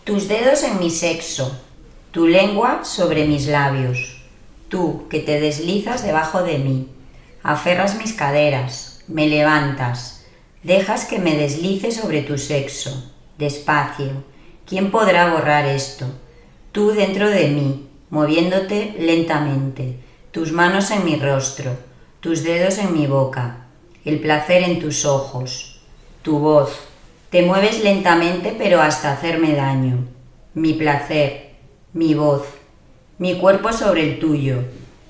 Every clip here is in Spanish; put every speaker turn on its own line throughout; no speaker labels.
Tus dedos en mi sexo, tu lengua sobre mis labios, tú que te deslizas debajo de mí, aferras mis caderas, me levantas, dejas que me deslice sobre tu sexo, despacio. ¿Quién podrá borrar esto? Tú dentro de mí, moviéndote lentamente, tus manos en mi rostro, tus dedos en mi boca, el placer en tus ojos, tu voz. Te mueves lentamente pero hasta hacerme daño. Mi placer, mi voz, mi cuerpo sobre el tuyo,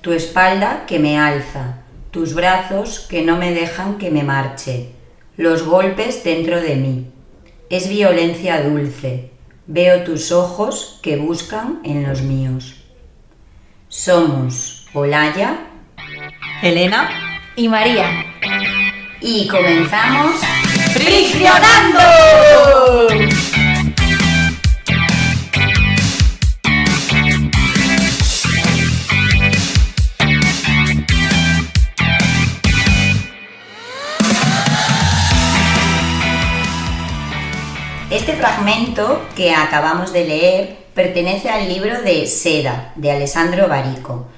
tu espalda que me alza, tus brazos que no me dejan que me marche, los golpes dentro de mí. Es violencia dulce, veo tus ojos que buscan en los míos. Somos Olaya,
Elena
y María.
Y comenzamos...
¡Friccionando!
Este fragmento que acabamos de leer pertenece al libro de Seda, de Alessandro Barico.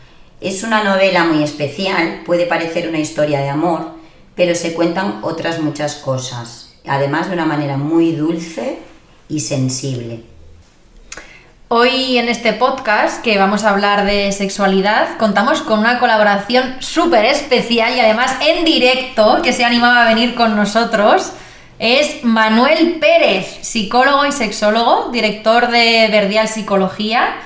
Es una novela muy especial, puede parecer una historia de amor, pero se cuentan otras muchas cosas, además de una manera muy dulce y sensible.
Hoy en este podcast, que vamos a hablar de sexualidad, contamos con una colaboración súper especial y además en directo, que se animaba a venir con nosotros. Es Manuel Pérez, psicólogo y sexólogo, director de Verdial Psicología.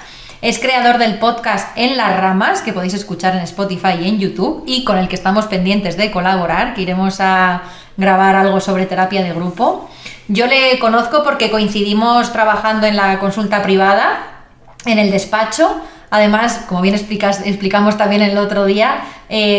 Es creador del podcast En las Ramas, que podéis escuchar en Spotify y en YouTube, y con el que estamos pendientes de colaborar, que iremos a grabar algo sobre terapia de grupo. Yo le conozco porque coincidimos trabajando en la consulta privada, en el despacho. Además, como bien explicamos también el otro día,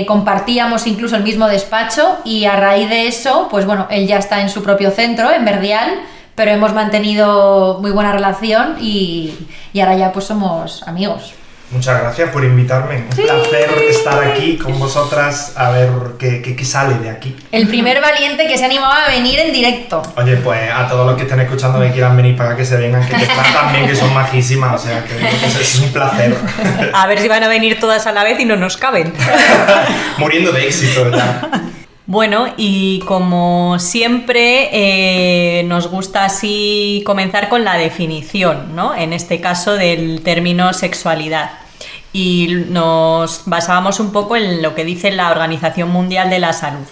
compartíamos incluso el mismo despacho y a raíz de eso, pues bueno, él ya está en su propio centro, en Verdial, pero hemos mantenido muy buena relación y ahora ya pues somos amigos.
Muchas gracias por invitarme. Un placer estar aquí con vosotras a ver qué sale de aquí.
El primer valiente que se animaba a venir en directo.
Oye, pues a todos los que estén escuchando que quieran venir para que se vengan, que están también, que son majísimas, o sea, que es un placer.
A ver si van a venir todas a la vez y no nos caben.
Muriendo de éxito ya.
Bueno, y como siempre nos gusta así comenzar con la definición, ¿no? En este caso del término sexualidad. Y nos basábamos un poco en lo que dice la Organización Mundial de la Salud,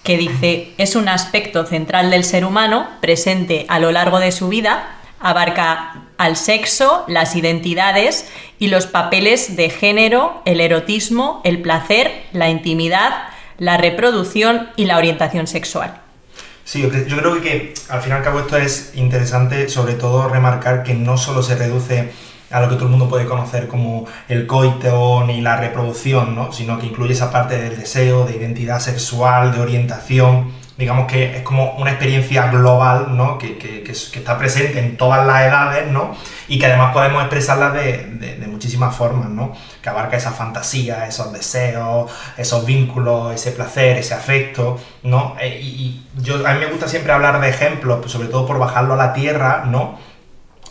que dice: es un aspecto central del ser humano, presente a lo largo de su vida, abarca al sexo, las identidades y los papeles de género, el erotismo, el placer, la intimidad, la reproducción y la orientación sexual.
Sí, yo creo que al fin y al cabo esto es interesante, sobre todo remarcar que no solo se reduce a lo que todo el mundo puede conocer como el coito ni la reproducción, ¿no? Sino que incluye esa parte del deseo, de identidad sexual, de orientación. Digamos que es como una experiencia global, ¿no? que está presente en todas las edades, ¿no? Y que además podemos expresarla de muchísimas formas, ¿no? Que abarca esa fantasía, esos deseos, esos vínculos, ese placer, ese afecto, ¿no? A mí me gusta siempre hablar de ejemplos, pues sobre todo por bajarlo a la tierra, ¿no?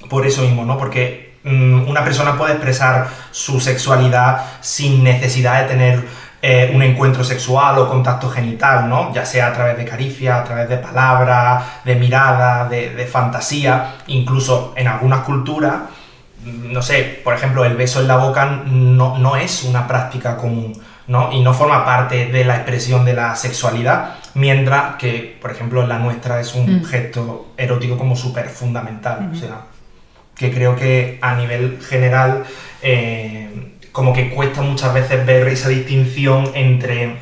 Por eso mismo, ¿no? Porque una persona puede expresar su sexualidad sin necesidad de tener un encuentro sexual o contacto genital, ¿no? Ya sea a través de caricia, a través de palabras, de mirada, de fantasía. Incluso en algunas culturas, no sé, por ejemplo, el beso en la boca no es una práctica común, ¿no? Y no forma parte de la expresión de la sexualidad, mientras que, por ejemplo, en la nuestra es un gesto erótico como súper fundamental. O sea, que creo que a nivel general como que cuesta muchas veces ver esa distinción entre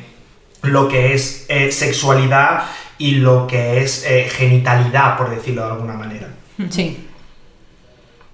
lo que es sexualidad y lo que es genitalidad, por decirlo de alguna manera.
Sí.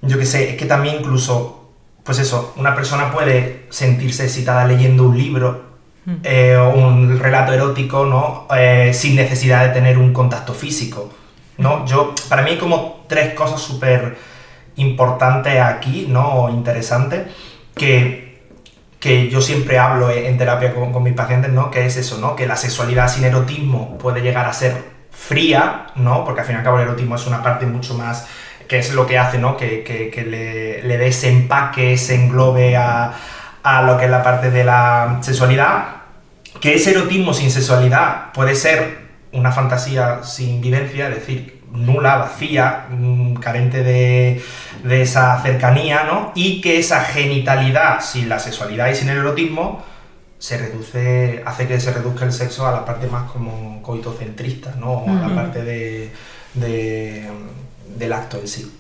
Yo qué sé, es que también incluso, pues eso, una persona puede sentirse excitada leyendo un libro o un relato erótico, ¿no? Sin necesidad de tener un contacto físico, ¿no? Para mí hay como tres cosas súper importantes aquí, ¿no? O interesantes, que yo siempre hablo en terapia con mis pacientes, ¿no? Que es eso, ¿no? Que la sexualidad sin erotismo puede llegar a ser fría, ¿no? Porque al fin y al cabo el erotismo es una parte mucho más que es lo que hace, ¿no? Que le dé ese empaque, ese englobe a lo que es la parte de la sexualidad. Que ese erotismo sin sexualidad puede ser una fantasía sin vivencia, es decir, nula, vacía, carente de esa cercanía, ¿no? Y que esa genitalidad sin la sexualidad y sin el erotismo hace que se reduzca el sexo a la parte más como coitocentrista, ¿no? O a la parte del acto en sí.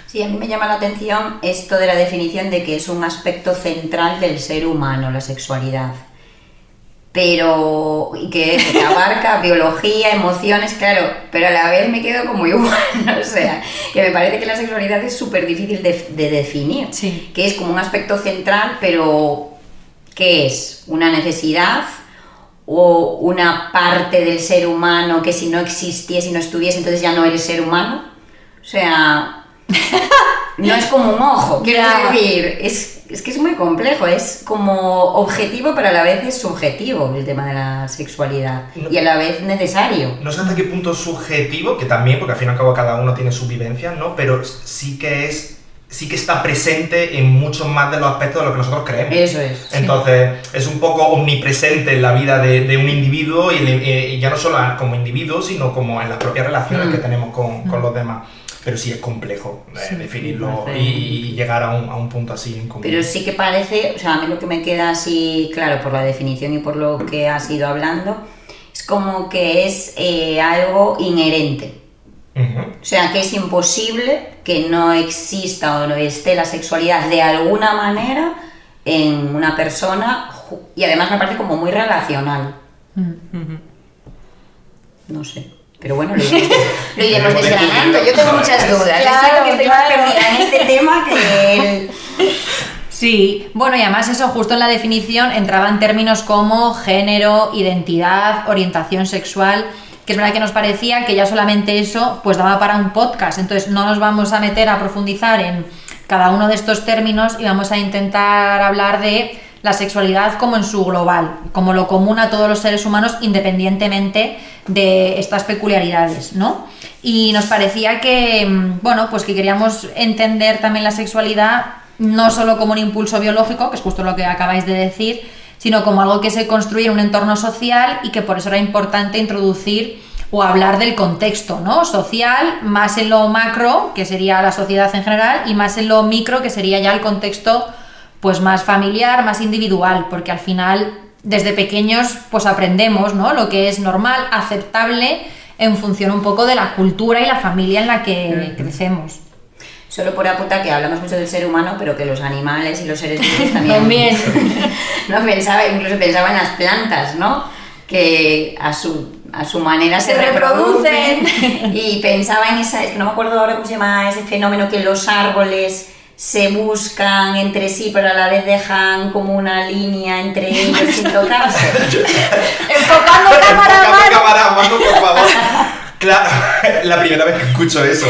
Sí, a mí me llama la atención esto de la definición de que es un aspecto central del ser humano, la sexualidad. Pero, y que abarca biología, emociones, claro, pero a la vez me quedo como igual, o sea, que me parece que la sexualidad es súper difícil de definir,
Sí.
que es como un aspecto central, pero ¿qué es? ¿Una necesidad o una parte del ser humano que si no existiese y no estuviese, entonces ya no eres ser humano? O sea, no es como un ojo, quiero decir, es que es muy complejo, es como objetivo pero a la vez es subjetivo el tema de la sexualidad y a la vez necesario.
No sé hasta qué punto es subjetivo, que también, porque al fin y al cabo cada uno tiene sus vivencias, ¿no? Pero sí que está presente en muchos más de los aspectos de lo que nosotros creemos.
Eso es.
Entonces, es un poco omnipresente en la vida de un individuo y ya no solo como individuo, sino como en las propias relaciones que tenemos con los demás. Pero sí es complejo definirlo y llegar a un punto así en común.
Pero sí que parece, o sea, a mí lo que me queda así claro por la definición y por lo que has ido hablando, es como que es algo inherente. O sea, que es imposible que no exista o no esté la sexualidad de alguna manera en una persona y además me parece como muy relacional. No sé. Pero bueno, lo iremos desgranando. Yo tengo muchas dudas.
Claro,
Es que estoy más perdida en este tema que él.
Sí, bueno, y además eso justo en la definición entraban términos como género, identidad, orientación sexual, que es verdad que nos parecía que ya solamente eso pues daba para un podcast, entonces no nos vamos a meter a profundizar en cada uno de estos términos y vamos a intentar hablar de la sexualidad como en su global, como lo común a todos los seres humanos independientemente de estas peculiaridades, ¿no? Y nos parecía que, bueno, pues que queríamos entender también la sexualidad no solo como un impulso biológico, que es justo lo que acabáis de decir, sino como algo que se construye en un entorno social y que por eso era importante introducir o hablar del contexto, ¿no? Social, más en lo macro, que sería la sociedad en general, y más en lo micro, que sería ya el contexto pues más familiar, más individual, porque al final desde pequeños pues aprendemos, ¿no? Lo que es normal, aceptable en función un poco de la cultura y la familia en la que crecemos.
Solo por apuntar que hablamos mucho del ser humano, pero que los animales y los seres vivos también. No incluso pensaba en las plantas, ¿no? Que a su manera se reproducen. Y pensaba en esa, es que no me acuerdo ahora cómo se llama ese fenómeno que los árboles se buscan entre sí, pero a la vez dejan como una línea entre ellos sin tocarse.
Enfocando cámara a mano,
por favor. Claro, la primera vez que escucho eso.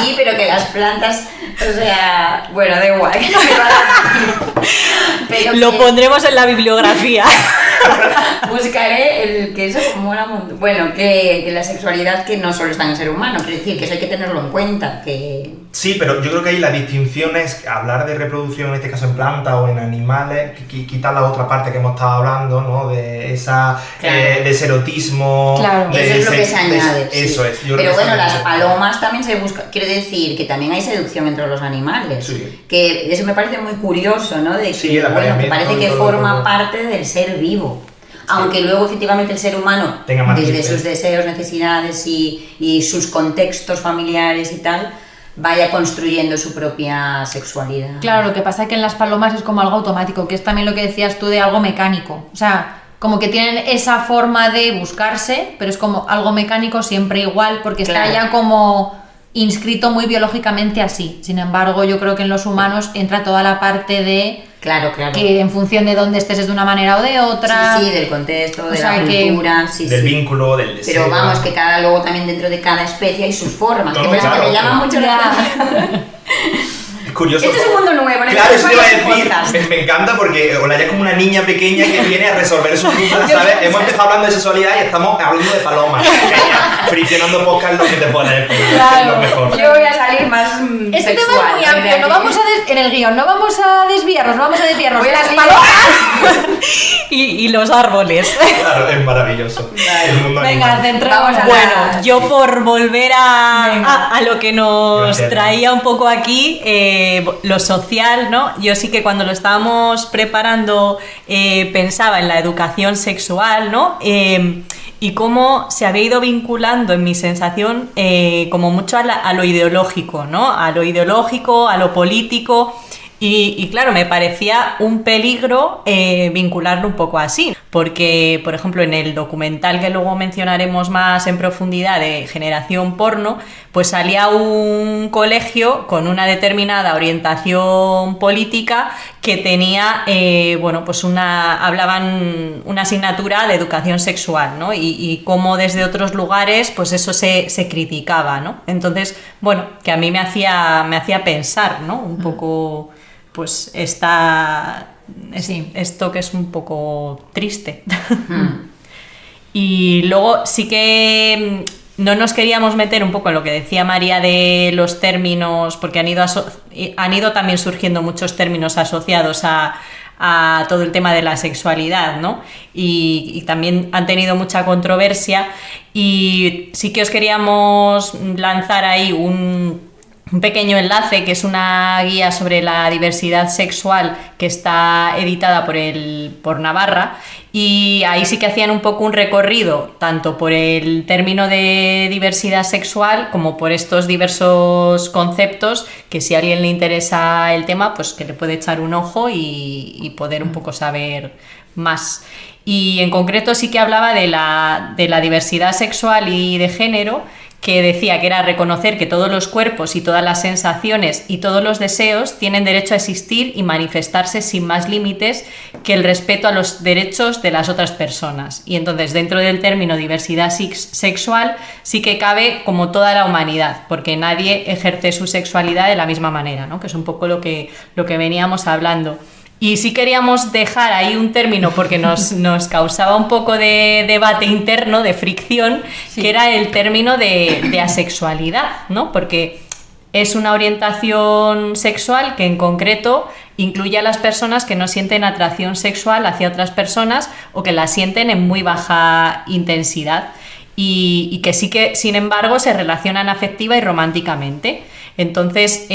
Sí, pero que las plantas, o sea, bueno, da igual. Pero
lo pondremos en la bibliografía.
Buscaré el que eso como una bueno, que la sexualidad que no solo está en el ser humano, quiero decir que eso hay que tenerlo en cuenta, que
sí, pero yo creo que ahí la distinción es hablar de reproducción, en este caso en plantas o en animales, quitar la otra parte que hemos estado hablando, ¿no? De esa de ese erotismo.
Claro,
eso es lo que se añade.
Eso es.
Pero bueno, las palomas también se buscan, quiero decir que también hay seducción entre los animales.
Sí.
Que eso me parece muy curioso, ¿no? De que,
sí,
bueno, que parece que forma
todo.
parte del ser vivo. Aunque luego efectivamente el ser humano, desde sus deseos, necesidades y sus contextos familiares y tal, vaya construyendo su propia sexualidad.
Claro, lo que pasa es que en las palomas es como algo automático, que es también lo que decías tú de algo mecánico. O sea, como que tienen esa forma de buscarse, pero es como algo mecánico siempre igual, porque está ya como inscrito muy biológicamente así. Sin embargo, yo creo que en los humanos entra toda la parte de
Claro.
que en función de dónde estés es de una manera o de otra.
Sí, del contexto, de la cultura,
del vínculo, del deseo.
Pero vamos, que luego también dentro de cada especie hay sus formas,
No,
que por eso me llama mucho la atención.
curioso.
Esto es un mundo nuevo, ¿no?
Claro, eso te iba a
Este podcast.
decir. Me encanta porque Olaya es como una niña pequeña que viene a resolver sus dudas, ¿sabes? Hemos empezado hablando de sexualidad y estamos hablando de palomas. Pequeña, friccionando podcast lo que te pones.
Claro.
Es lo mejor.
Yo voy a salir más
Este
sexual.
tema es muy amplio, no vamos en el guión, no vamos a desviarnos, no vamos a desviarnos.
Voy a
Las
salir-
palomas.
Y los árboles.
Claro, es maravilloso. El mundo
Venga,
animal.
centramos a
Bueno, yo por volver a lo que nos
Gracias.
traía un poco aquí, lo social, ¿no? Yo sí que cuando lo estábamos preparando pensaba en la educación sexual, ¿no? Y cómo se había ido vinculando en mi sensación como mucho a lo ideológico, ¿no? A lo ideológico, a lo político. Y claro, me parecía un peligro vincularlo un poco así, porque, por ejemplo, en el documental que luego mencionaremos más en profundidad de Generación Porno, pues salía un colegio con una determinada orientación política que tenía, bueno, pues hablaban una asignatura de educación sexual, ¿no? Y cómo desde otros lugares, pues eso se criticaba, ¿no? Entonces, bueno, que a mí me hacía pensar, ¿no? Un poco, pues
Sí.
esto que es un poco triste. Y luego sí que no nos queríamos meter un poco en lo que decía María de los términos, porque han ido también surgiendo muchos términos asociados a todo el tema de la sexualidad, ¿no? Y también han tenido mucha controversia, y sí que os queríamos lanzar ahí un pequeño enlace, que es una guía sobre la diversidad sexual que está editada por Navarra, y ahí sí que hacían un poco un recorrido tanto por el término de diversidad sexual como por estos diversos conceptos, que si a alguien le interesa el tema, pues que le puede echar un ojo y poder un poco saber más. Y en concreto sí que hablaba de la diversidad sexual y de género, que decía que era reconocer que todos los cuerpos y todas las sensaciones y todos los deseos tienen derecho a existir y manifestarse sin más límites que el respeto a los derechos de las otras personas. Y entonces, dentro del término diversidad sexual sí que cabe como toda la humanidad, porque nadie ejerce su sexualidad de la misma manera, ¿no? Que es un poco lo que veníamos hablando. Y sí queríamos dejar ahí un término porque nos causaba un poco de debate interno, de fricción,
Sí.
que era el término de asexualidad, ¿no? Porque es una orientación sexual que en concreto incluye a las personas que no sienten atracción sexual hacia otras personas o que la sienten en muy baja intensidad, y que sí que, sin embargo, se relacionan afectiva y románticamente. Entonces,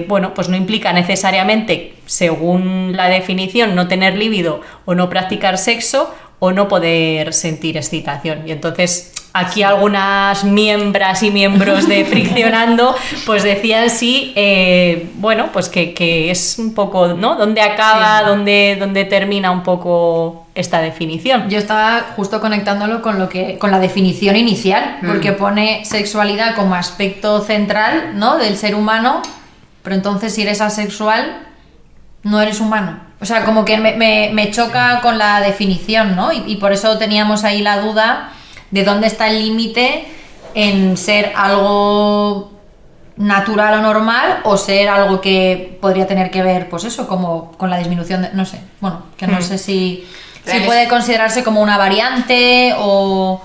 bueno, pues no implica necesariamente, según la definición, no tener líbido o no practicar sexo o no poder sentir excitación. Y entonces aquí algunas miembras y miembros de Friccionando pues decían sí, bueno, pues que es un poco, ¿no? ¿Dónde acaba,
Sí.
dónde termina un poco esta definición?
Yo estaba justo conectándolo con la definición inicial, porque pone sexualidad como aspecto central, ¿no?, del ser humano, pero entonces si eres asexual, no eres humano. O sea, como que me choca con la definición, ¿no? Y por eso teníamos ahí la duda de dónde está el límite en ser algo natural o normal, o ser algo que podría tener que ver, pues eso, como con la disminución de, no sé, bueno, que no sé si
Claro,
puede considerarse como una variante o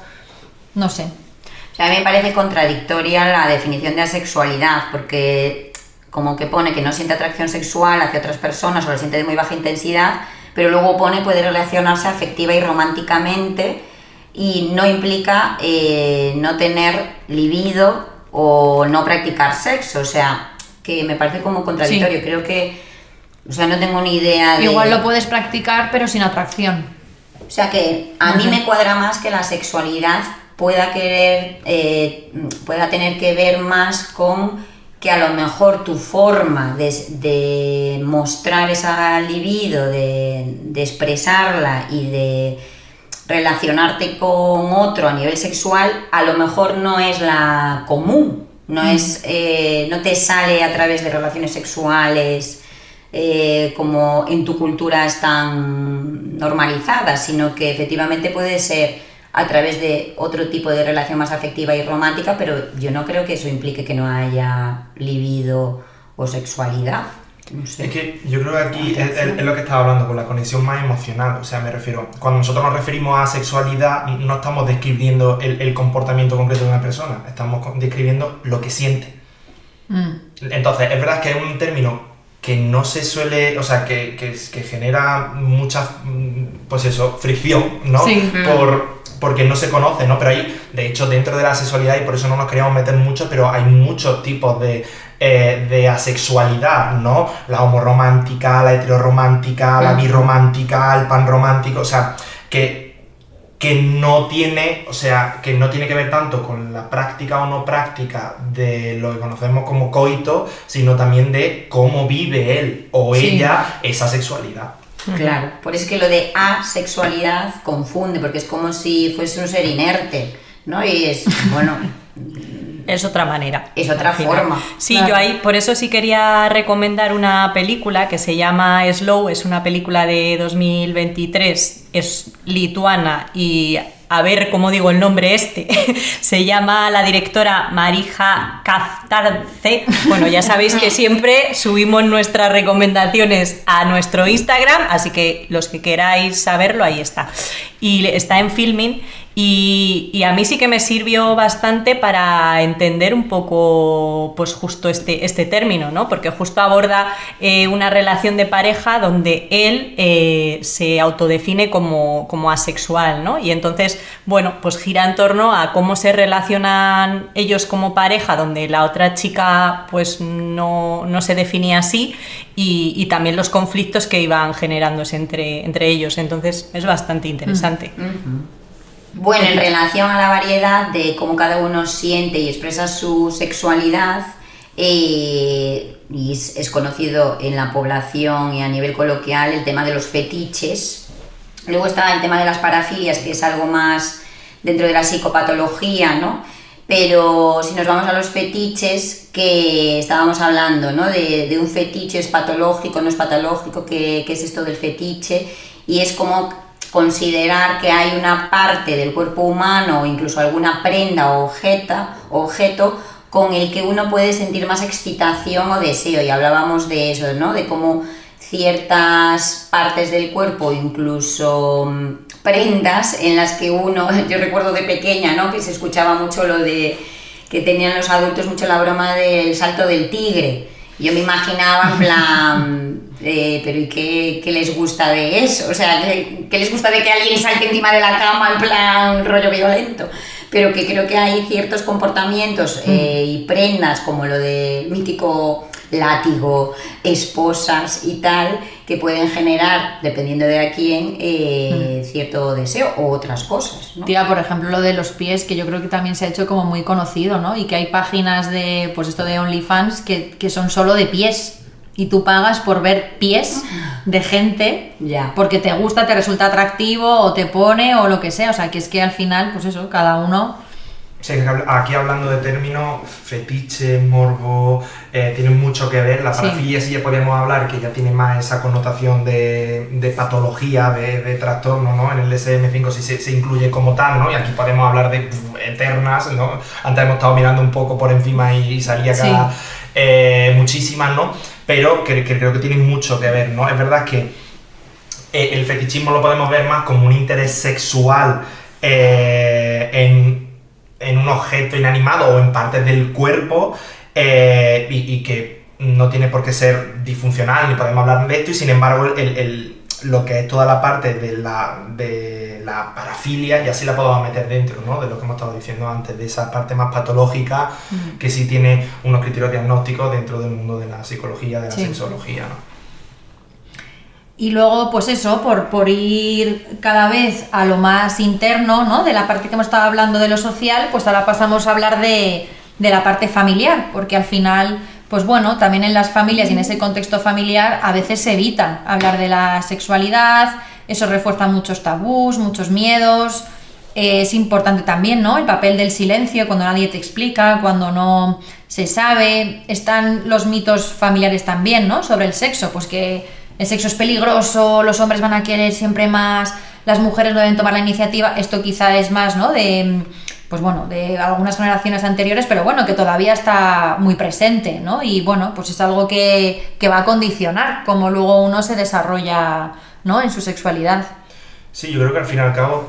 no sé.
O sea, a mí me parece contradictoria la definición de asexualidad, porque como que pone que no siente atracción sexual hacia otras personas o la siente de muy baja intensidad, pero luego pone puede relacionarse afectiva y románticamente, y no implica no tener libido o no practicar sexo. O sea, que me parece como contradictorio.
Sí.
Creo que, o sea, no tengo ni idea de...
Igual lo puedes practicar, pero sin atracción.
O sea que a mí me cuadra más que la sexualidad pueda tener que ver más con que a lo mejor tu forma de mostrar esa libido, de expresarla y de relacionarte con otro a nivel sexual, a lo mejor no es la común, no te sale a través de relaciones sexuales como en tu cultura están normalizadas, sino que efectivamente puede ser a través de otro tipo de relación más afectiva y romántica, pero yo no creo que eso implique que no haya libido o sexualidad. No sé.
Es que yo creo que aquí es lo que estaba hablando, con la conexión más emocional. O sea, me refiero, cuando nosotros nos referimos a sexualidad, no estamos describiendo el comportamiento concreto de una persona, estamos describiendo lo que siente. Entonces, es verdad que es un término que no se suele, o sea, que genera mucha, pues eso, fricción, ¿no?
Sí.
Porque no se conoce, ¿no? Pero hay, de hecho, dentro de la sexualidad, y por eso no nos queríamos meter mucho, pero hay muchos tipos de asexualidad, ¿no? La homoromántica, la heteroromántica, la birromántica, el panromántico, o sea, que no tiene, o sea, que no tiene que ver tanto con la práctica o no práctica de lo que conocemos como coito, sino también de cómo vive él o ella esa sexualidad.
Claro, por eso es que lo de asexualidad confunde, porque es como si fuese un ser inerte, ¿no? Y es, bueno,
Es otra manera.
es otra
al final.
forma.
Sí,
Claro.
yo ahí, por eso sí quería recomendar una película que se llama Slow, es una película de 2023, es lituana y a ver cómo digo el nombre se llama la directora Marija Kaftarce. Bueno, ya sabéis que siempre subimos nuestras recomendaciones a nuestro Instagram, así que los que queráis saberlo, ahí está. Y está en Filmin. Y a mí sí que me sirvió bastante para entender un poco, pues justo este término, ¿no? Porque justo aborda una relación de pareja donde él se autodefine como asexual, ¿no? Y entonces, bueno, pues gira en torno a cómo se relacionan ellos como pareja, donde la otra chica pues no se definía así, y también los conflictos que iban generándose entre ellos. Entonces es bastante interesante.
Bueno, en relación a la variedad de cómo cada uno siente y expresa su sexualidad, y es conocido en la población y a nivel coloquial el tema de los fetiches. Luego está el tema de las parafilias, que es algo más dentro de la psicopatología, ¿no? Pero si nos vamos a los fetiches, que estábamos hablando, ¿no? De un fetiche, es patológico, no es patológico, ¿qué es esto del fetiche? Y es como considerar que hay una parte del cuerpo humano o incluso alguna prenda o objeto con el que uno puede sentir más excitación o deseo, y hablábamos de eso, ¿no? De cómo ciertas partes del cuerpo, incluso prendas en las que uno, yo recuerdo de pequeña, ¿no? Que se escuchaba mucho lo de que tenían los adultos mucho la broma del salto del tigre. Yo me imaginaba en plan, pero ¿y qué les gusta de eso? O sea, ¿qué les gusta de que alguien salte encima de la cama en plan rollo violento? Pero que creo que hay ciertos comportamientos y prendas, como lo del mítico látigo, esposas y tal, que pueden generar, dependiendo de a quién, cierto deseo o otras cosas, ¿no?
Tía, por ejemplo, lo de los pies, que yo creo que también se ha hecho como muy conocido, ¿no? Y que hay páginas de, pues esto de OnlyFans que son solo de pies. Y tú pagas por ver pies de gente
Ya.
porque te gusta, te resulta atractivo o te pone o lo que sea. O sea, que es que al final, pues eso, cada uno...
Sí, aquí hablando de términos, fetiche, morbo, tienen mucho que ver. La parafilia sí ya podemos hablar, que ya tiene más esa connotación de patología, de trastorno, ¿no? En el DSM-5 sí se incluye como tal, ¿no? Y aquí podemos hablar de eternas, ¿no? Antes hemos estado mirando un poco por encima y salía acá muchísimas, ¿no? Pero que creo que tienen mucho que ver, ¿no? Es verdad que el fetichismo lo podemos ver más como un interés sexual en un objeto inanimado o en partes del cuerpo, y que no tiene por qué ser disfuncional, ni podemos hablar de esto, y sin embargo lo que es toda la parte de la parafilia, y así la podemos meter dentro, ¿no? De lo que hemos estado diciendo antes, de esa parte más patológica, que sí tiene unos criterios diagnósticos dentro del mundo de la psicología, de la sexología, ¿no?
Y luego, pues eso, por ir cada vez a lo más interno, ¿no? De la parte que hemos estado hablando de lo social, pues ahora pasamos a hablar de la parte familiar, porque al final, pues bueno, también en las familias y en ese contexto familiar a veces se evita hablar de la sexualidad, eso refuerza muchos tabús, muchos miedos. Es importante también, ¿no? El papel del silencio, cuando nadie te explica, cuando no se sabe. Están los mitos familiares también, ¿no? Sobre el sexo, pues que el sexo es peligroso, los hombres van a querer siempre más, las mujeres no deben tomar la iniciativa. Esto quizá es más, ¿no? De pues bueno, de algunas generaciones anteriores, pero bueno, que todavía está muy presente, ¿no? Y bueno, pues es algo que va a condicionar cómo luego uno se desarrolla, ¿no?, en su sexualidad.
Sí, yo creo que al fin y al cabo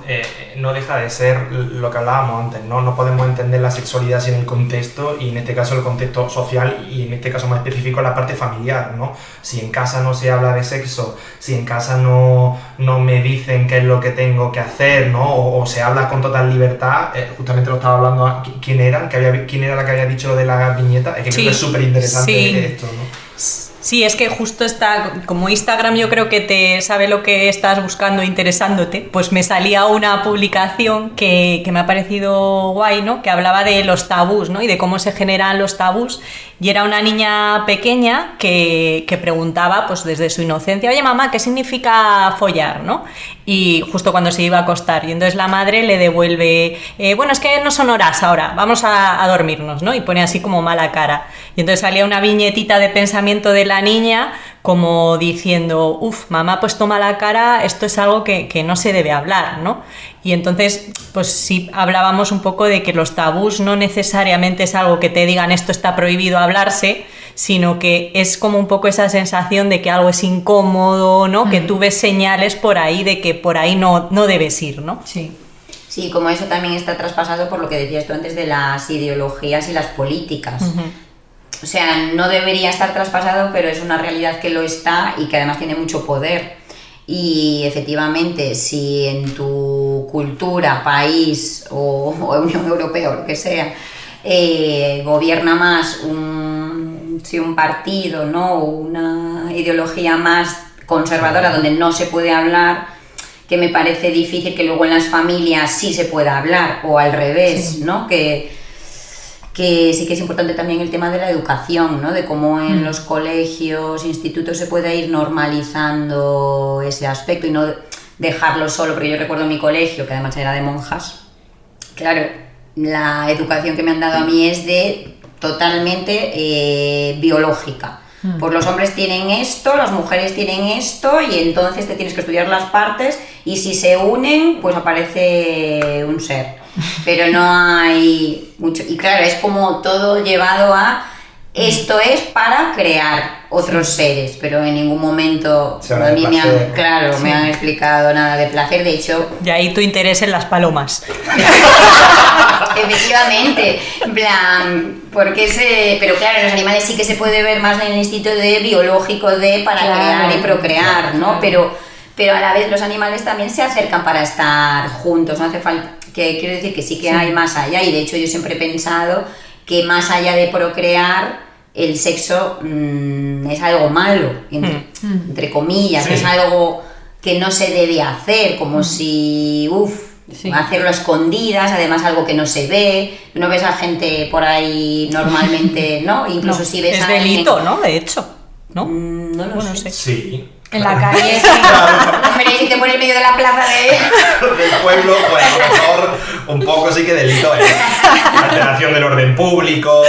no deja de ser lo que hablábamos antes, ¿no? No podemos entender la sexualidad sin el contexto, y en este caso el contexto social, y en este caso más específico la parte familiar, ¿no? Si en casa no se habla de sexo, si en casa no me dicen qué es lo que tengo que hacer, ¿no? O se habla con total libertad, justamente lo estaba hablando, ¿quién era la que había dicho lo de la viñeta? Es que creo que es súper interesante esto, ¿no?
Sí, es que justo está, como Instagram yo creo que te sabe lo que estás buscando, interesándote, pues me salía una publicación que me ha parecido guay, ¿no? Que hablaba de los tabús, ¿no? Y de cómo se generan los tabús, y era una niña pequeña que preguntaba, pues desde su inocencia, oye mamá, ¿qué significa follar, no? Y justo cuando se iba a acostar, y entonces la madre le devuelve, bueno, es que no son horas ahora, vamos a dormirnos, ¿no? Y pone así como mala cara. Y entonces salía una viñetita de pensamiento de la niña como diciendo, mamá, pues toma la cara, esto es algo que no se debe hablar, ¿no? Y entonces, pues sí hablábamos un poco de que los tabús no necesariamente es algo que te digan esto está prohibido hablarse, sino que es como un poco esa sensación de que algo es incómodo, ¿no? Que tú ves señales por ahí de que por ahí no debes ir, ¿no?
Sí.
Sí, como eso también está traspasado por lo que decías tú antes de las ideologías y las políticas. O sea, no debería estar traspasado, pero es una realidad que lo está y que además tiene mucho poder. Y efectivamente, si en tu cultura, país o Unión Europea o lo que sea, gobierna más un partido, ¿no?, o una ideología más conservadora donde no se puede hablar, que me parece difícil que luego en las familias sí se pueda hablar, o al revés, ¿no? Que sí que es importante también el tema de la educación, ¿no? De cómo en los colegios, institutos se puede ir normalizando ese aspecto y no dejarlo solo, porque yo recuerdo mi colegio, que además era de monjas, claro, la educación que me han dado a mí es de totalmente biológica. Pues los hombres tienen esto, las mujeres tienen esto, y entonces te tienes que estudiar las partes, y si se unen, pues aparece un ser. Pero no hay mucho, y claro, es como todo llevado a esto es para crear otros seres, pero en ningún momento a mí me han explicado nada de placer. De hecho,
de ahí tu interés en las palomas.
Efectivamente, en plan, pero claro, en los animales sí que se puede ver más en el instinto biológico para crear y procrear, ¿no? Pero a la vez los animales también se acercan para estar juntos, no hace falta, que quiero decir que sí que hay más allá, y de hecho yo siempre he pensado que más allá de procrear, el sexo es algo malo, entre comillas, es algo que no se debe hacer, como si, hacerlo a escondidas, además algo que no se ve, no ves a gente por ahí normalmente, ¿no? Incluso si ves
a
delito,
¿no? De hecho, ¿no?
No lo sé.
Sí.
En la calle,
Hombre, si te pones en medio de la plaza
del pueblo, pues a lo mejor un poco sí que delito es. Alteración del orden público,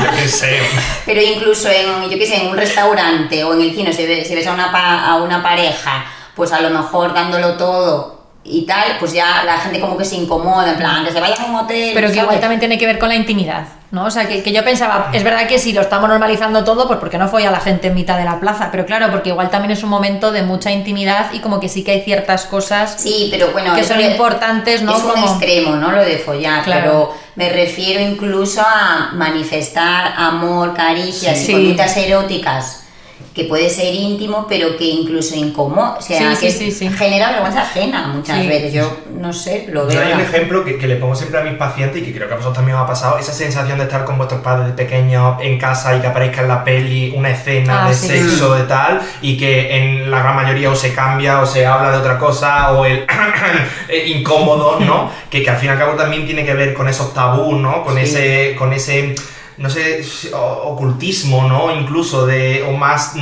yo qué sé.
Pero incluso en un restaurante o en el cine, si ves a una pareja, pues a lo mejor dándolo todo y tal, pues ya la gente como que se incomoda, en plan, que se vaya a un hotel.
Pero que
¿sabes?
igual también tiene que ver con la intimidad, ¿no? O sea, que yo pensaba, es verdad que si lo estamos normalizando todo, pues porque no folla la gente en mitad de la plaza, pero claro, porque igual también es un momento de mucha intimidad y como que sí que hay ciertas cosas
pero bueno,
que son importantes, ¿no?
Es un extremo, ¿no? Lo de follar,
claro.
Pero me refiero incluso a manifestar amor, caricias y conductas eróticas, que puede ser íntimo, pero que incluso incomoda, o sea, genera vergüenza ajena muchas veces. Yo no sé, lo veo.
Hay un ejemplo que le pongo siempre a mis pacientes y que creo que a vosotros también os ha pasado, esa sensación de estar con vuestros padres de pequeños en casa y que aparezca en la peli una escena de sexo de tal, y que en la gran mayoría o se cambia o se habla de otra cosa, o el incómodo, ¿no? Que al fin y al cabo también tiene que ver con esos tabús, ¿no? Con ese no sé, ocultismo, ¿no? Incluso o más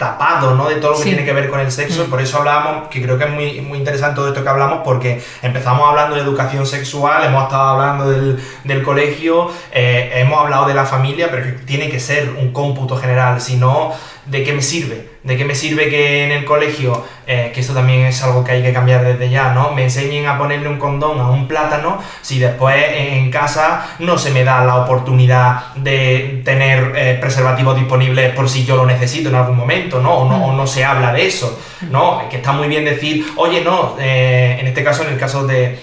tapado, ¿no? De todo lo que
Sí.
tiene que ver con el sexo. Por eso hablábamos, que creo que es muy interesante todo esto que hablamos, porque empezamos hablando de educación sexual, hemos estado hablando del colegio, hemos hablado de la familia, pero que tiene que ser un cómputo general, si no, ¿de qué me sirve? ¿De qué me sirve que en el colegio, que esto también es algo que hay que cambiar desde ya, ¿no? Me enseñen a ponerle un condón a un plátano si después en casa no se me da la oportunidad de tener preservativos disponibles por si yo lo necesito en algún momento, ¿no? O no se habla de eso, ¿no? Que está muy bien decir, oye, no, en este caso, en el caso de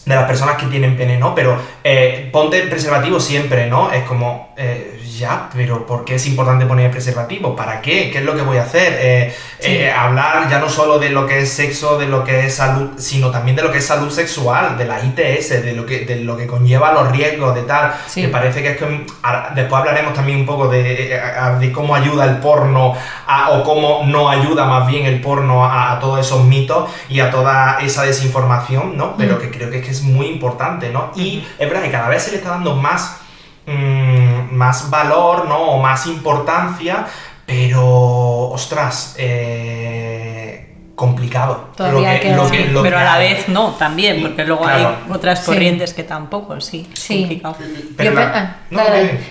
las personas que tienen pene, ¿no? Pero ponte el preservativo siempre, ¿no? Es como, ya, pero ¿por qué es importante poner el preservativo? ¿Para qué? ¿Qué es lo que voy a hacer? Hablar ya no solo de lo que es sexo, de lo que es salud, sino también de lo que es salud sexual, de la ITS, de lo que conlleva los riesgos, de tal.
Sí.
Me parece que es que después hablaremos también un poco de cómo ayuda el porno o cómo no ayuda más bien el porno a todos esos mitos y a toda esa desinformación, ¿no? Pero que creo que es muy importante, ¿no? Y es verdad que cada vez se le está dando más valor, ¿no? O más importancia, pero, ostras, complicado.
Todavía queda.
Pero a la vez no, también, porque luego
claro.
hay otras corrientes que tampoco, sí.
Sí.
Complicado.
Pero
Yo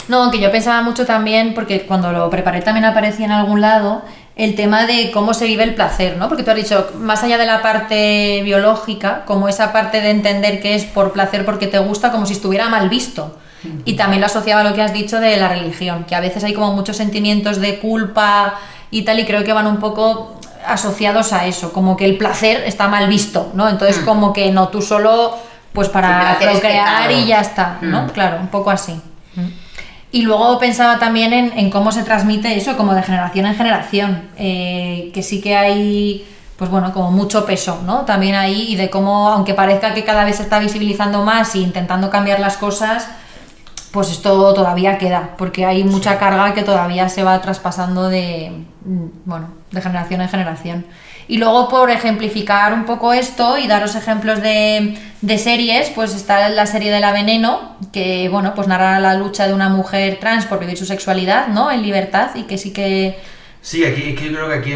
no, que yo pensaba mucho también, porque cuando lo preparé también aparecía en algún lado el tema de cómo se vive el placer, ¿no? Porque tú has dicho, más allá de la parte biológica, como esa parte de entender que es por placer porque te gusta, como si estuviera mal visto. Y también lo asociaba a lo que has dicho de la religión, que a veces hay como muchos sentimientos de culpa y tal, y creo que van un poco asociados a eso, como que el placer está mal visto, ¿no? Entonces como que no, tú solo pues para
placer es
procrear
pecado.
y ya está, ¿no? Claro, un poco así. Y luego pensaba también en cómo se transmite eso, como de generación en generación, que sí que hay, pues bueno, como mucho peso, ¿no? También ahí, y de cómo, aunque parezca que cada vez se está visibilizando más e intentando cambiar las cosas, pues esto todavía queda, porque hay mucha carga que todavía se va traspasando de generación en generación. Y luego, por ejemplificar un poco esto y daros ejemplos de series, pues está la serie de La Veneno, que bueno, pues narra la lucha de una mujer trans por vivir su sexualidad, ¿no? En libertad, y que sí que...
Sí, aquí es que yo creo que aquí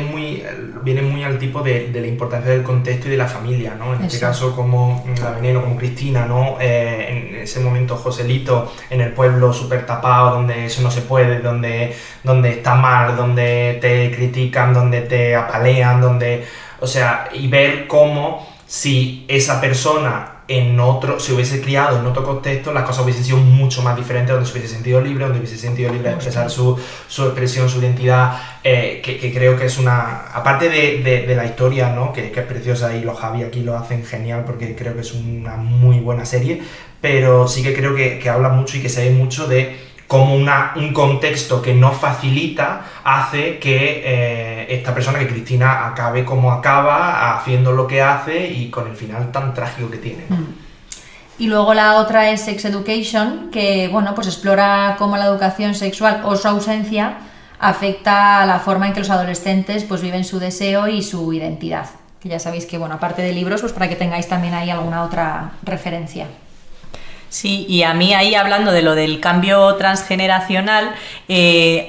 viene muy al tipo de la importancia del contexto y de la familia, ¿no? En este caso, como La Veneno, como Cristina, ¿no? En ese momento Joselito en el pueblo súper tapado, donde eso no se puede, donde está mal, donde te critican, donde te apalean, o sea, y ver cómo si esa persona se hubiese criado en otro contexto, las cosas hubiesen sido mucho más diferentes, donde se hubiese sentido libre, donde hubiese sentido libre de expresar su expresión, su identidad, que creo que es una... Aparte de la historia, ¿no? Que es preciosa, y los Javi aquí lo hacen genial porque creo que es una muy buena serie, pero sí que creo que habla mucho y que se ve mucho de cómo un contexto que no facilita hace que esta persona, que Cristina, acabe como acaba, haciendo lo que hace y con el final tan trágico que tiene, ¿no?
Y luego la otra es Sex Education, que bueno, pues explora cómo la educación sexual o su ausencia afecta a la forma en que los adolescentes pues viven su deseo y su identidad. Que ya sabéis que, bueno, aparte de libros, pues para que tengáis también ahí alguna otra referencia.
Sí, y a mí ahí, hablando de lo del cambio transgeneracional,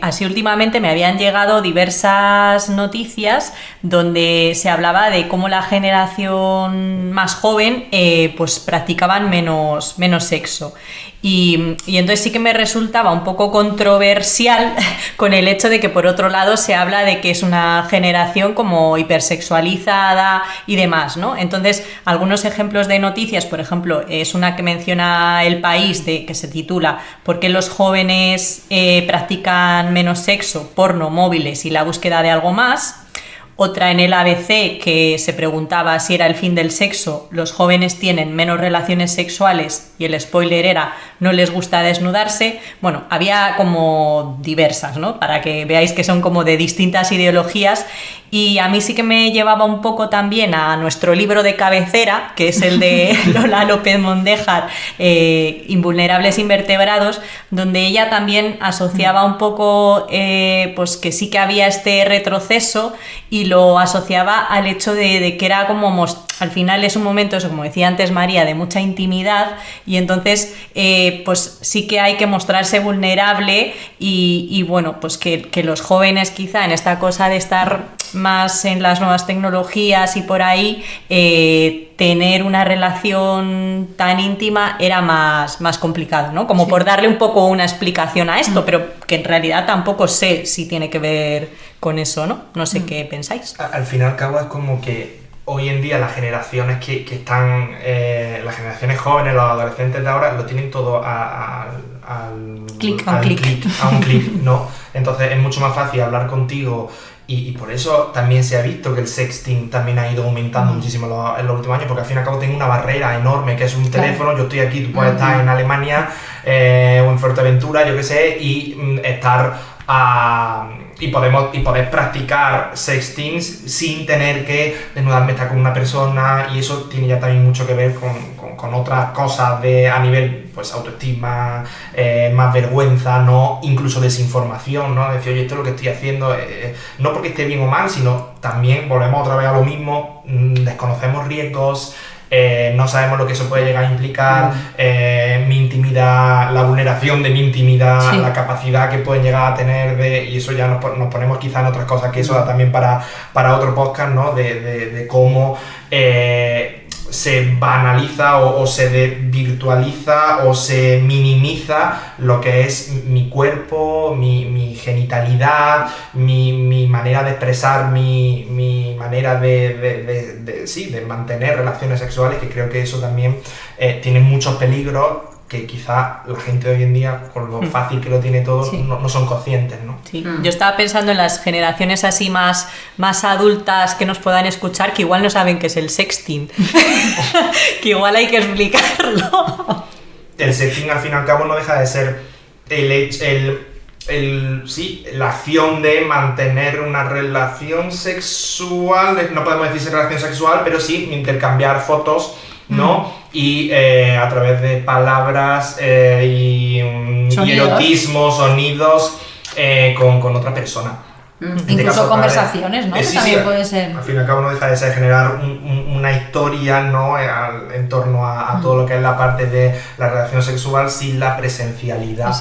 así últimamente me habían llegado diversas noticias donde se hablaba de cómo la generación más joven pues practicaban menos sexo. Y entonces sí que me resultaba un poco controversial con el hecho de que por otro lado se habla de que es una generación como hipersexualizada y demás, ¿no? Entonces, algunos ejemplos de noticias, por ejemplo, es una que menciona El País, que se titula ¿Por qué los jóvenes practican menos sexo, porno, móviles y la búsqueda de algo más? Otra en el ABC que se preguntaba si era el fin del sexo, los jóvenes tienen menos relaciones sexuales y el spoiler era no les gusta desnudarse. Bueno, había como diversas, ¿no? Para que veáis que son como de distintas ideologías, y a mí sí que me llevaba un poco también a nuestro libro de cabecera, que es el de Lola López Mondéjar, Invulnerables Invertebrados, donde ella también asociaba un poco pues que sí que había este retroceso, y lo asociaba al hecho de que era como al final es un momento, eso, como decía antes María, de mucha intimidad, y entonces pues sí que hay que mostrarse vulnerable y bueno, pues que los jóvenes quizá en esta cosa de estar más en las nuevas tecnologías y por ahí, tener una relación tan íntima era más complicado, ¿no? Como por darle un poco una explicación a esto, pero que en realidad tampoco sé si tiene que ver con eso, ¿no? No sé qué pensáis.
Al fin y al cabo es como que hoy en día las generaciones que están, las generaciones jóvenes, los adolescentes de ahora, lo tienen todo a un clic, ¿no? Entonces es mucho más fácil hablar contigo. Y por eso también se ha visto que el sexting también ha ido aumentando muchísimo en los últimos años, porque al fin y al cabo tengo una barrera enorme, que es un teléfono, yo estoy aquí, tú puedes estar en Alemania o en Fuerteventura, yo qué sé, y estar y poder practicar sexting sin tener que desnudarme, estar con una persona, y eso tiene ya también mucho que ver con otras cosas a nivel pues autoestima, más vergüenza, ¿no? Incluso desinformación, ¿no? Decir, oye, esto es lo que estoy haciendo, no porque esté bien o mal, sino también volvemos otra vez a lo mismo, desconocemos riesgos, no sabemos lo que eso puede llegar a implicar, mi intimidad, la vulneración de mi intimidad, la capacidad que pueden llegar a tener y eso ya nos ponemos quizá en otras cosas, que eso da también para otro podcast, ¿no? De cómo se banaliza o se virtualiza o se minimiza lo que es mi cuerpo, mi genitalidad, mi manera de expresar, mi manera de mantener relaciones sexuales, que creo que eso también tiene muchos peligros que quizá la gente de hoy en día, con lo fácil que lo tiene todo, no son conscientes, ¿no?
Sí. Yo estaba pensando en las generaciones así más adultas que nos puedan escuchar, que igual no saben qué es el sexting. Que igual hay que explicarlo.
El sexting, al fin y al cabo, no deja de ser la acción de mantener una relación sexual, no podemos decir relación sexual, pero sí intercambiar fotos, ¿no? Y a través de palabras y erotismo, sonidos con otra persona.
Incluso conversaciones, ¿no? También puede ser.
Al fin y al cabo no deja de ser generar una historia, ¿no? En torno a todo lo que es la parte de la relación sexual sin la presencialidad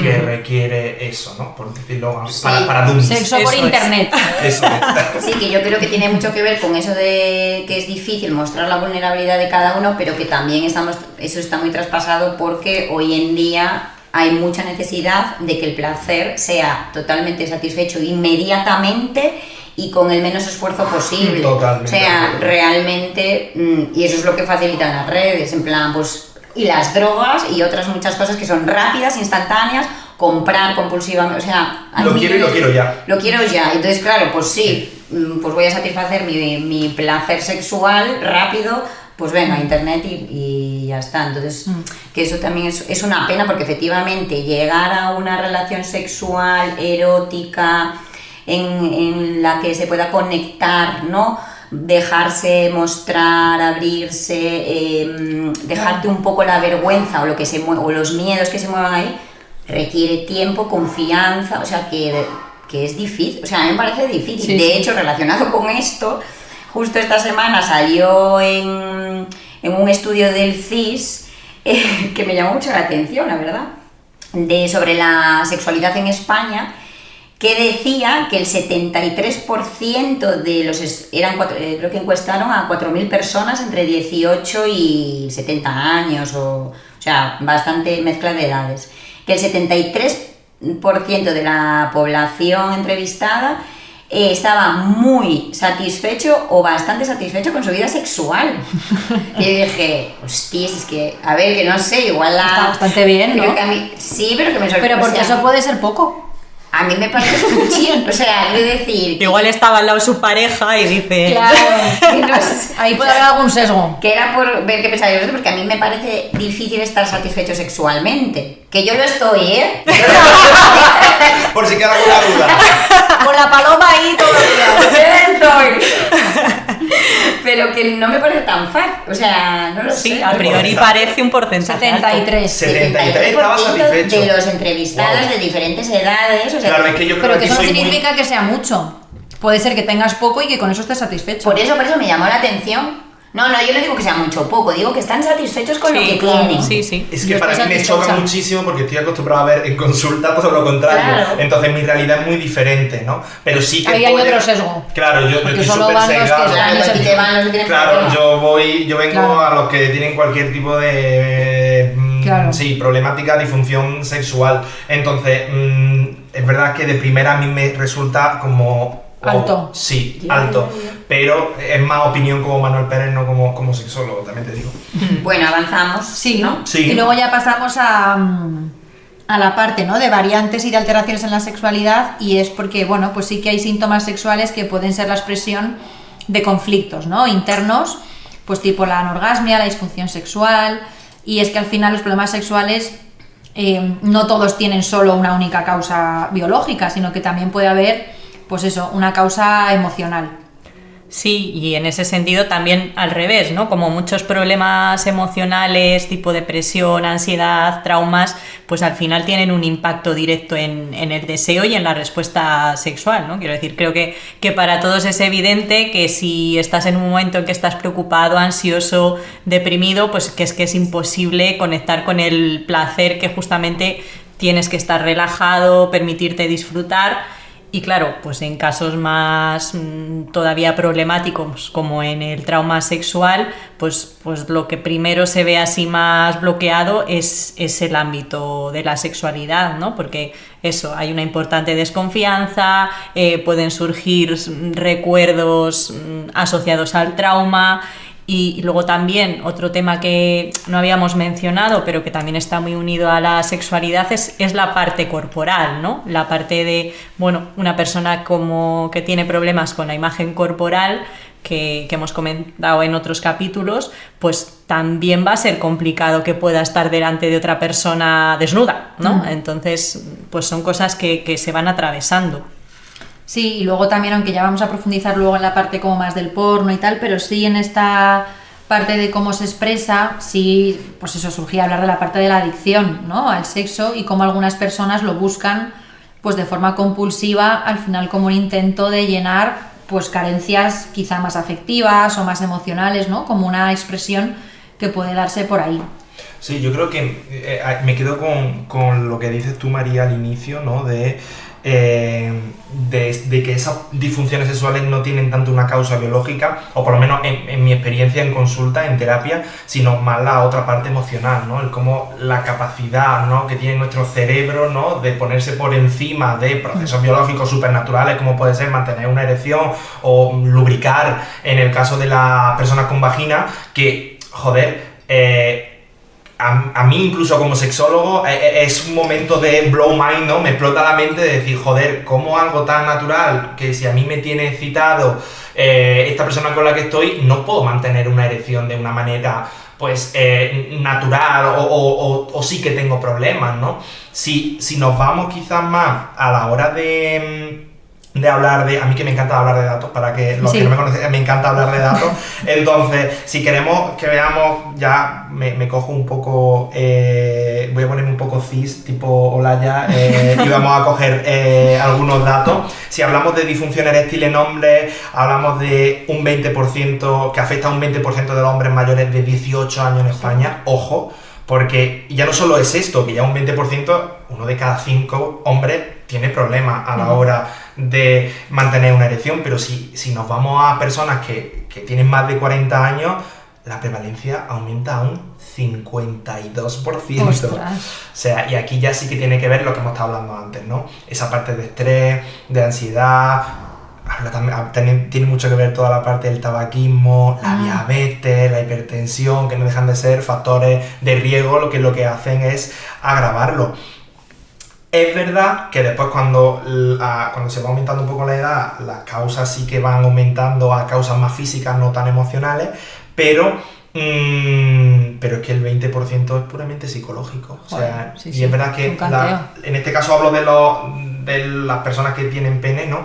que requiere eso, ¿no? Por decirlo para dummies.
Sexo por internet.
Eso es.
Sí, que yo creo que tiene mucho que ver con eso de que es difícil mostrar la vulnerabilidad de cada uno, pero que también eso está muy traspasado porque hoy en día hay mucha necesidad de que el placer sea totalmente satisfecho inmediatamente y con el menos esfuerzo posible.
Totalmente.
O sea, realmente, y eso es lo que facilitan las redes, en plan, pues, y las drogas y otras muchas cosas que son rápidas, instantáneas, comprar compulsivamente, o sea...
Lo quiero y lo quiero ya.
Lo quiero ya, entonces claro, pues sí, pues voy a satisfacer mi placer sexual rápido, pues venga, a internet y ya está. Entonces, que eso también es una pena, porque efectivamente llegar a una relación sexual erótica en la que se pueda conectar, ¿no? Dejarse mostrar, abrirse, dejarte un poco la vergüenza o lo que o los miedos que se muevan ahí, requiere tiempo, confianza, o sea que es difícil, o sea, a mí me parece difícil.
Sí,
de hecho, relacionado con esto, justo esta semana salió en un estudio del CIS que me llamó mucho la atención, la verdad, sobre la sexualidad en España, que decía que el 73% de los... creo que encuestaron a 4.000 personas entre 18 y 70 años, o sea, bastante mezcla de edades, que el 73% de la población entrevistada estaba muy satisfecho o bastante satisfecho con su vida sexual. Y yo dije, hostias, es que, a ver, que no sé, igual
está bastante bien, ¿no?
Que a mí, sí, pero que me sorprende.
Pero porque eso puede ser poco.
A mí me parece muchísimo, o sea, quiero decir...
Igual estaba al lado su pareja y dice...
Claro, ahí puede haber algún sesgo.
Que era por ver qué pensáis vosotros, porque a mí me parece difícil estar satisfecho sexualmente. Que yo lo estoy, ¿eh?
Por si queda alguna duda.
Con la paloma ahí todavía.
Pero que no me parece tan fácil, o sea, no lo sé.
Sí, a priori parece un porcentaje
73.
73 estaba satisfecho.
De los entrevistados de diferentes edades, o sea,
claro, es que yo creo
pero que eso no
soy
significa que sea mucho. Puede ser que tengas poco y que con eso estés satisfecho.
Por eso me llamó la atención, No, yo no digo que sea mucho o poco, digo que están satisfechos con lo que tienen.
Sí.
Es que para mí me choca muchísimo porque estoy acostumbrado a ver en consulta todo lo contrario.
Claro.
Entonces mi realidad es muy diferente, ¿no? Pero sí que...
Ahí hay otro sesgo.
Claro, yo estoy
solo
súper
van los que
sesgado.
están
Claro, si te van los que tienen
Claro,
problemas.
yo vengo
Claro.
a los que tienen cualquier tipo de
Claro.
sí, problemática, disfunción sexual. Entonces, es verdad que de primera a mí me resulta como...
Alto.
Sí,
Ya,
alto.
ya.
Pero es más opinión como Manuel Pérez, no como sexólogo, también te digo.
Bueno, avanzamos.
Sí,
¿no?
Sí.
Y luego ya pasamos a la parte, ¿no?, de variantes y de alteraciones en la sexualidad, y es porque, bueno, pues sí que hay síntomas sexuales que pueden ser la expresión de conflictos, ¿no?, internos, pues tipo la anorgasmia, la disfunción sexual, y es que al final los problemas sexuales no todos tienen solo una única causa biológica, sino que también puede haber, pues eso, una causa emocional.
Sí, y en ese sentido también al revés, ¿no? Como muchos problemas emocionales, tipo depresión, ansiedad, traumas, pues al final tienen un impacto directo en el deseo y en la respuesta sexual, ¿no? Quiero decir, creo que para todos es evidente que si estás en un momento en que estás preocupado, ansioso, deprimido, pues que es imposible conectar con el placer que justamente tienes que estar relajado, permitirte disfrutar. Y claro, pues en casos más todavía problemáticos como en el trauma sexual, pues lo que primero se ve así más bloqueado es el ámbito de la sexualidad, ¿no? Porque eso, hay una importante desconfianza, pueden surgir recuerdos asociados al trauma. Y luego también otro tema que no habíamos mencionado, pero que también está muy unido a la sexualidad, es la parte corporal, ¿no? La parte de, bueno, una persona como que tiene problemas con la imagen corporal, que hemos comentado en otros capítulos, pues también va a ser complicado que pueda estar delante de otra persona desnuda, ¿no? Entonces, pues son cosas que se van atravesando.
Sí, y luego también, aunque ya vamos a profundizar luego en la parte como más del porno y tal, pero sí en esta parte de cómo se expresa, sí, pues eso, surgía hablar de la parte de la adicción, ¿no?, al sexo, y cómo algunas personas lo buscan pues de forma compulsiva, al final como un intento de llenar pues carencias quizá más afectivas o más emocionales, ¿no?, como una expresión que puede darse por ahí.
Sí, yo creo que me quedo con lo que dices tú, María, al inicio, ¿no? De que esas disfunciones sexuales no tienen tanto una causa biológica, o por lo menos en mi experiencia en consulta, en terapia, sino más la otra parte emocional, ¿no? El cómo la capacidad, ¿no?, que tiene nuestro cerebro, ¿no?, de ponerse por encima de procesos biológicos supernaturales, como puede ser mantener una erección o lubricar, en el caso de las personas con vagina, que, joder, a mí incluso como sexólogo es un momento de blow mind, ¿no? Me explota la mente de decir, joder, ¿cómo algo tan natural que si a mí me tiene excitado esta persona con la que estoy, no puedo mantener una erección de una manera pues natural o sí que tengo problemas, ¿no? Si nos vamos quizás más a la hora de hablar de... A mí que me encanta hablar de datos, para que los que no me conocen, me encanta hablar de datos. Entonces, si queremos que veamos, ya me cojo un poco... voy a ponerme un poco cis, tipo Olaya, y vamos a coger algunos datos. Si hablamos de disfunción eréctil en hombres, hablamos de un 20%, que afecta a un 20% de los hombres mayores de 18 años en España. Ojo, porque ya no solo es esto, que ya un 20%, uno de cada 5 hombres tiene problemas a la hora de mantener una erección, pero si nos vamos a personas que tienen más de 40 años, la prevalencia aumenta a un 52%.
¡Ostras!
O sea, y aquí ya sí que tiene que ver lo que hemos estado hablando antes, ¿no? Esa parte de estrés, de ansiedad. También tiene mucho que ver toda la parte del tabaquismo, la diabetes, la hipertensión, que no dejan de ser factores de riesgo, lo que hacen es agravarlo. Es verdad que después cuando se va aumentando un poco la edad, las causas sí que van aumentando a causas más físicas, no tan emocionales, pero es que el 20% es puramente psicológico. O sea,
sí,
y es verdad que en este caso hablo de las personas que tienen pene, ¿no?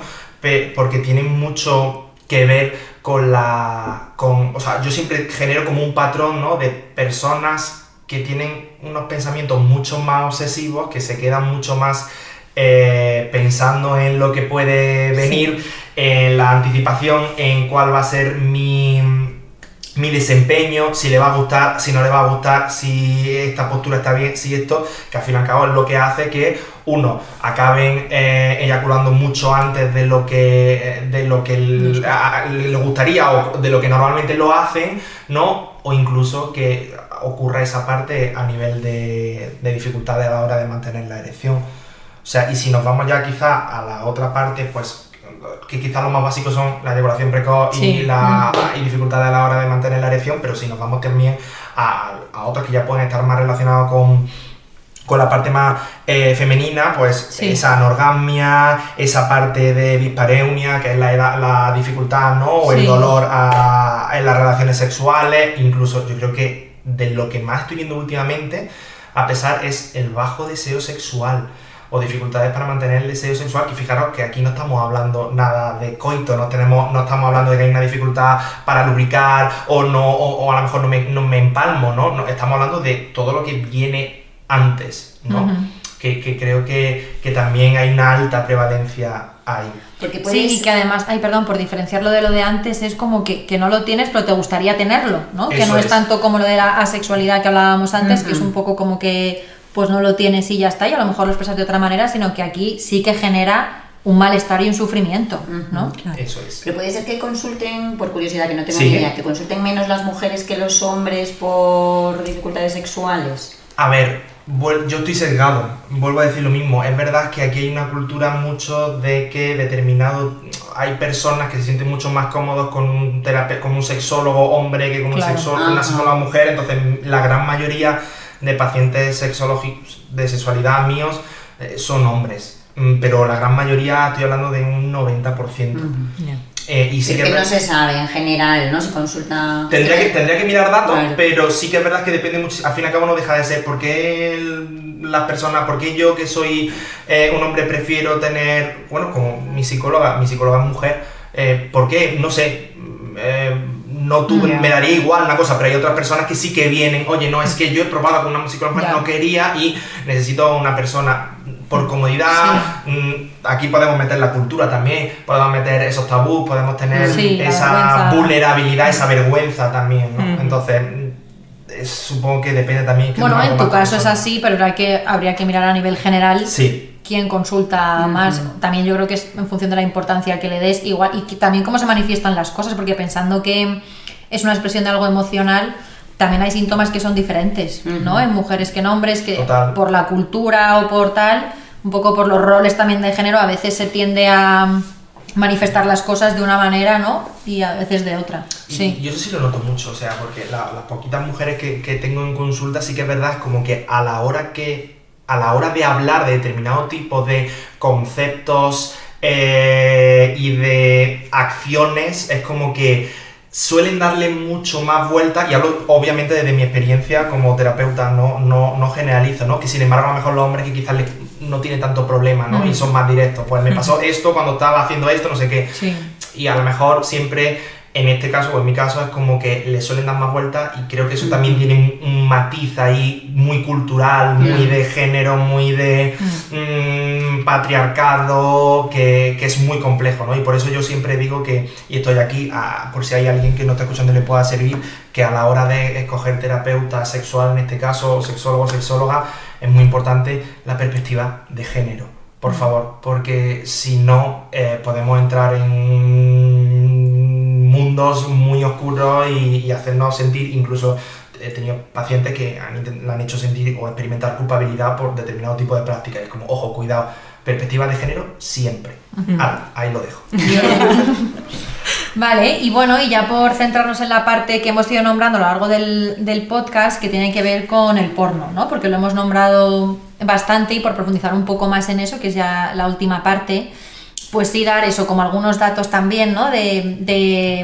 Porque tienen mucho que ver o sea, yo siempre genero como un patrón, ¿no?, de personas que tienen unos pensamientos mucho más obsesivos, que se quedan mucho más pensando en lo que puede venir, en la anticipación, en cuál va a ser mi mi desempeño, si le va a gustar, si no le va a gustar, si esta postura está bien, si esto, que al fin y al cabo es lo que hace que uno acaben eyaculando mucho antes de lo que le gustaría o de lo que normalmente lo hacen, ¿no? O incluso que ocurra esa parte a nivel de dificultades a la hora de mantener la erección. O sea, y si nos vamos ya quizá a la otra parte, pues que quizás lo más básico son la eyaculación precoz y dificultades a la hora de mantener la erección, pero si nos vamos también a otros que ya pueden estar más relacionados con la parte más femenina, pues esa anorgasmia, esa parte de dispareunia, que es la dificultad, ¿no? O el dolor en las relaciones sexuales. Incluso yo creo que de lo que más estoy viendo últimamente, a pesar, es el bajo deseo sexual o dificultades para mantener el deseo sexual, que fijaros que aquí no estamos hablando nada de coito, no estamos hablando de que hay una dificultad para lubricar o a lo mejor no me empalmo, ¿no? Estamos hablando de todo lo que viene antes, ¿no? Que creo que también hay una alta prevalencia ahí.
Sí, y que además, por diferenciarlo de lo de antes, es como que no lo tienes, pero te gustaría tenerlo, ¿no? Eso que no es tanto como lo de la asexualidad que hablábamos antes, que es un poco como que pues no lo tienes y ya está, y a lo mejor lo expresas de otra manera, sino que aquí sí que genera un malestar y un sufrimiento, ¿no?
Claro. Eso es.
Pero puede ser que consulten, por curiosidad, que no tengo ni idea, que consulten menos las mujeres que los hombres por dificultades sexuales.
A ver, yo estoy sesgado, vuelvo a decir lo mismo. Es verdad que aquí hay una cultura mucho de que hay personas que se sienten mucho más cómodos con un sexólogo hombre que con una sexóloga mujer, entonces la gran mayoría de pacientes sexológicos de sexualidad míos son hombres, pero la gran mayoría, estoy hablando de un 90%. Y sí
que no se sabe en general, ¿no? Se consulta...
Tendría que mirar datos, claro. Pero sí que es verdad que depende mucho, al fin y al cabo no deja de ser por qué las personas, por qué yo que soy un hombre prefiero tener, como mi psicóloga es mujer, ¿por qué? No sé, me daría igual una cosa, pero hay otras personas que sí que vienen, oye, no, es que yo he probado con una psicóloga, no quería y necesito una persona por comodidad. Aquí podemos meter la cultura también, podemos meter esos tabús, podemos tener esa vulnerabilidad, esa vergüenza también, ¿no? Entonces, supongo que depende también.
Bueno, en tu caso es así, pero habría que mirar a nivel general. Quién consulta más, también yo creo que es en función de la importancia que le des, igual, y también cómo se manifiestan las cosas, porque pensando que es una expresión de algo emocional, también hay síntomas que son diferentes, ¿no? En mujeres que en hombres, que por la cultura o por tal, un poco por los roles también de género, a veces se tiende a manifestar las cosas de una manera, ¿no? Y a veces de otra.
Sí. Yo eso sí lo noto mucho, o sea, porque las poquitas mujeres que tengo en consulta sí que es verdad, como que a la hora de hablar de determinado tipo de conceptos y de acciones, es como que suelen darle mucho más vuelta, y hablo obviamente desde mi experiencia como terapeuta, no generalizo, ¿no? Que sin embargo a lo mejor los hombres que quizás no tienen tanto problema, ¿no? Y son más directos, pues me pasó esto cuando estaba haciendo esto, no sé qué, y a lo mejor siempre, en este caso o en mi caso, es como que le suelen dar más vueltas, y creo que eso también tiene un matiz ahí muy cultural, muy de género, muy de patriarcado, que es muy complejo, ¿no? Y por eso yo siempre digo que, y estoy aquí por si hay alguien que no está escuchando y le pueda servir, que a la hora de escoger terapeuta sexual, en este caso, sexólogo o sexóloga, es muy importante la perspectiva de género, por favor, porque si no, podemos entrar en mundos muy oscuros y hacernos sentir, incluso he tenido pacientes que le han hecho sentir o experimentar culpabilidad por determinado tipo de prácticas. Es como, ojo, cuidado, perspectiva de género siempre. Ahí lo dejo.
Vale, y bueno, y ya por centrarnos en la parte que hemos ido nombrando a lo largo del podcast, que tiene que ver con el porno, ¿no? Porque lo hemos nombrado bastante, y por profundizar un poco más en eso, que es ya la última parte, pues sí dar eso, como algunos datos también, ¿no?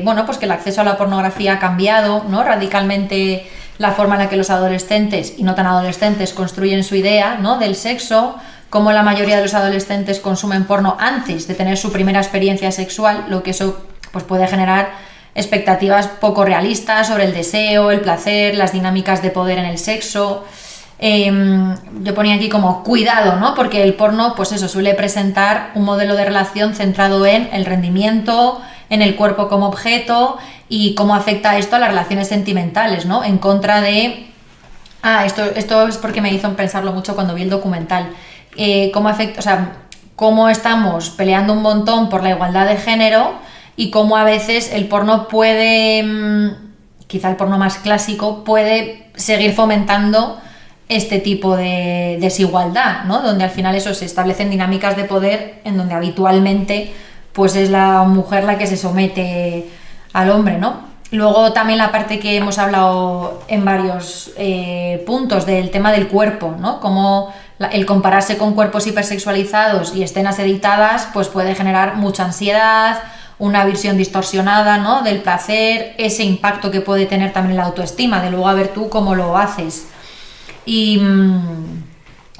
Bueno, pues que el acceso a la pornografía ha cambiado, ¿no? Radicalmente la forma en la que los adolescentes, y no tan adolescentes, construyen su idea, ¿no? Del sexo, cómo la mayoría de los adolescentes consumen porno antes de tener su primera experiencia sexual, lo que eso pues puede generar expectativas poco realistas sobre el deseo, el placer, las dinámicas de poder en el sexo. Yo ponía aquí como cuidado, ¿no? Porque el porno, pues eso, suele presentar un modelo de relación centrado en el rendimiento, en el cuerpo como objeto y cómo afecta esto a las relaciones sentimentales, ¿no? En contra de... esto es porque me hizo pensarlo mucho cuando vi el documental. Cómo afecta, o sea, cómo estamos peleando un montón por la igualdad de género y cómo a veces el porno puede, quizá el porno más clásico, puede seguir fomentando este tipo de desigualdad, ¿no? Donde al final eso se establecen dinámicas de poder en donde habitualmente pues es la mujer la que se somete al hombre, ¿no? Luego también la parte que hemos hablado en varios puntos del tema del cuerpo, ¿no? Como el compararse con cuerpos hipersexualizados y escenas editadas pues puede generar mucha ansiedad, una visión distorsionada, ¿no? Del placer, ese impacto que puede tener también la autoestima, de luego a ver tú cómo lo haces. Y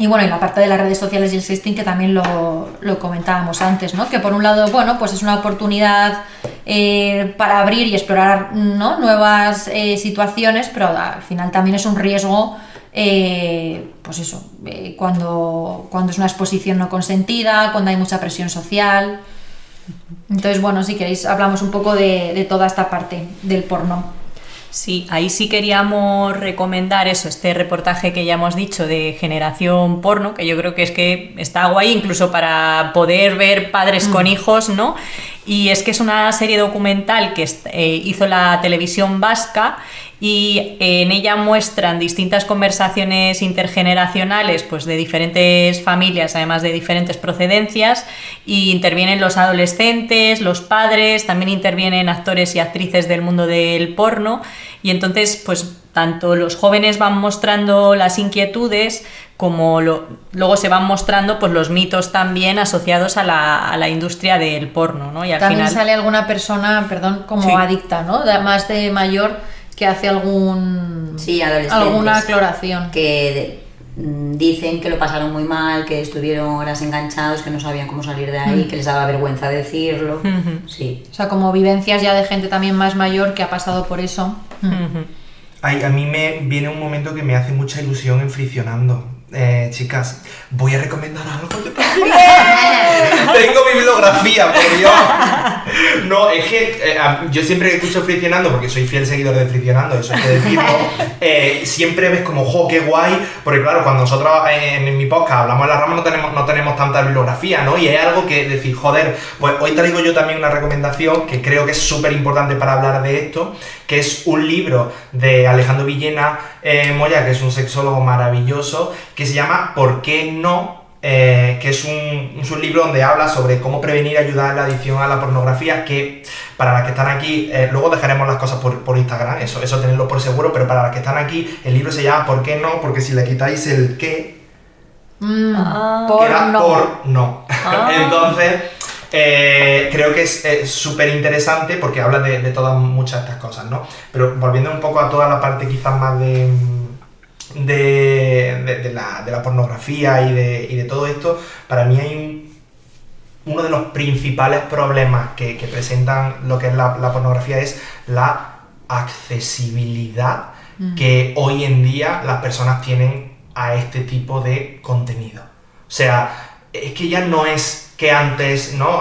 bueno, y la parte de las redes sociales y el sexting que también lo comentábamos antes, ¿no? Que por un lado, bueno, pues es una oportunidad para abrir y explorar, ¿no? Nuevas situaciones, pero al final también es un riesgo, pues eso, cuando es una exposición no consentida, cuando hay mucha presión social. Entonces, bueno, si queréis hablamos un poco de toda esta parte del porno.
Sí, ahí sí queríamos recomendar eso, este reportaje que ya hemos dicho de Generación Porno, que yo creo que es que está guay incluso para poder ver padres con hijos, ¿no? Y es que es una serie documental que hizo la televisión vasca y en ella muestran distintas conversaciones intergeneracionales pues de diferentes familias, además de diferentes procedencias, y intervienen los adolescentes, los padres, también intervienen actores y actrices del mundo del porno, y entonces pues tanto los jóvenes van mostrando las inquietudes como luego se van mostrando pues los mitos también asociados a la industria del porno, ¿no? Y al
también
final
sale alguna persona, como
sí,
adicta, ¿no? Más de mayor, que hace alguna aclaración.
Que dicen que lo pasaron muy mal, que estuvieron horas enganchados, que no sabían cómo salir de ahí, que les daba vergüenza decirlo. Sí.
O sea, como vivencias ya de gente también más mayor que ha pasado por eso.
Ay, a mí me viene un momento que me hace mucha ilusión en Friccionando. Chicas, voy a recomendar algo yo también. Tengo mi bibliografía, por Dios. No, es que yo siempre que escucho Friccionando, porque soy fiel seguidor de Friccionando, eso hay que decirlo, siempre ves como, ¡jo, qué guay! Porque claro, cuando nosotros en mi podcast hablamos de la rama no tenemos tanta bibliografía, ¿no? Y hay algo que decir, joder, pues hoy traigo yo también una recomendación que creo que es súper importante para hablar de esto, que es un libro de Alejandro Villena Moya, que es un sexólogo maravilloso, que se llama ¿Por qué no? Que es un libro donde habla sobre cómo prevenir y ayudar a la adicción a la pornografía, que para las que están aquí, luego dejaremos las cosas por Instagram, eso tenedlo por seguro, pero para las que están aquí, el libro se llama ¿Por qué no? Porque si le quitáis el qué, queda por no. Entonces, creo que es súper interesante porque habla de todas muchas de estas cosas, ¿no? Pero volviendo un poco a toda la parte quizás más de la pornografía y de todo esto, para mí hay uno de los principales problemas que presentan lo que es la pornografía es la accesibilidad que hoy en día las personas tienen a este tipo de contenido. O sea, es que ya no es que antes, ¿no?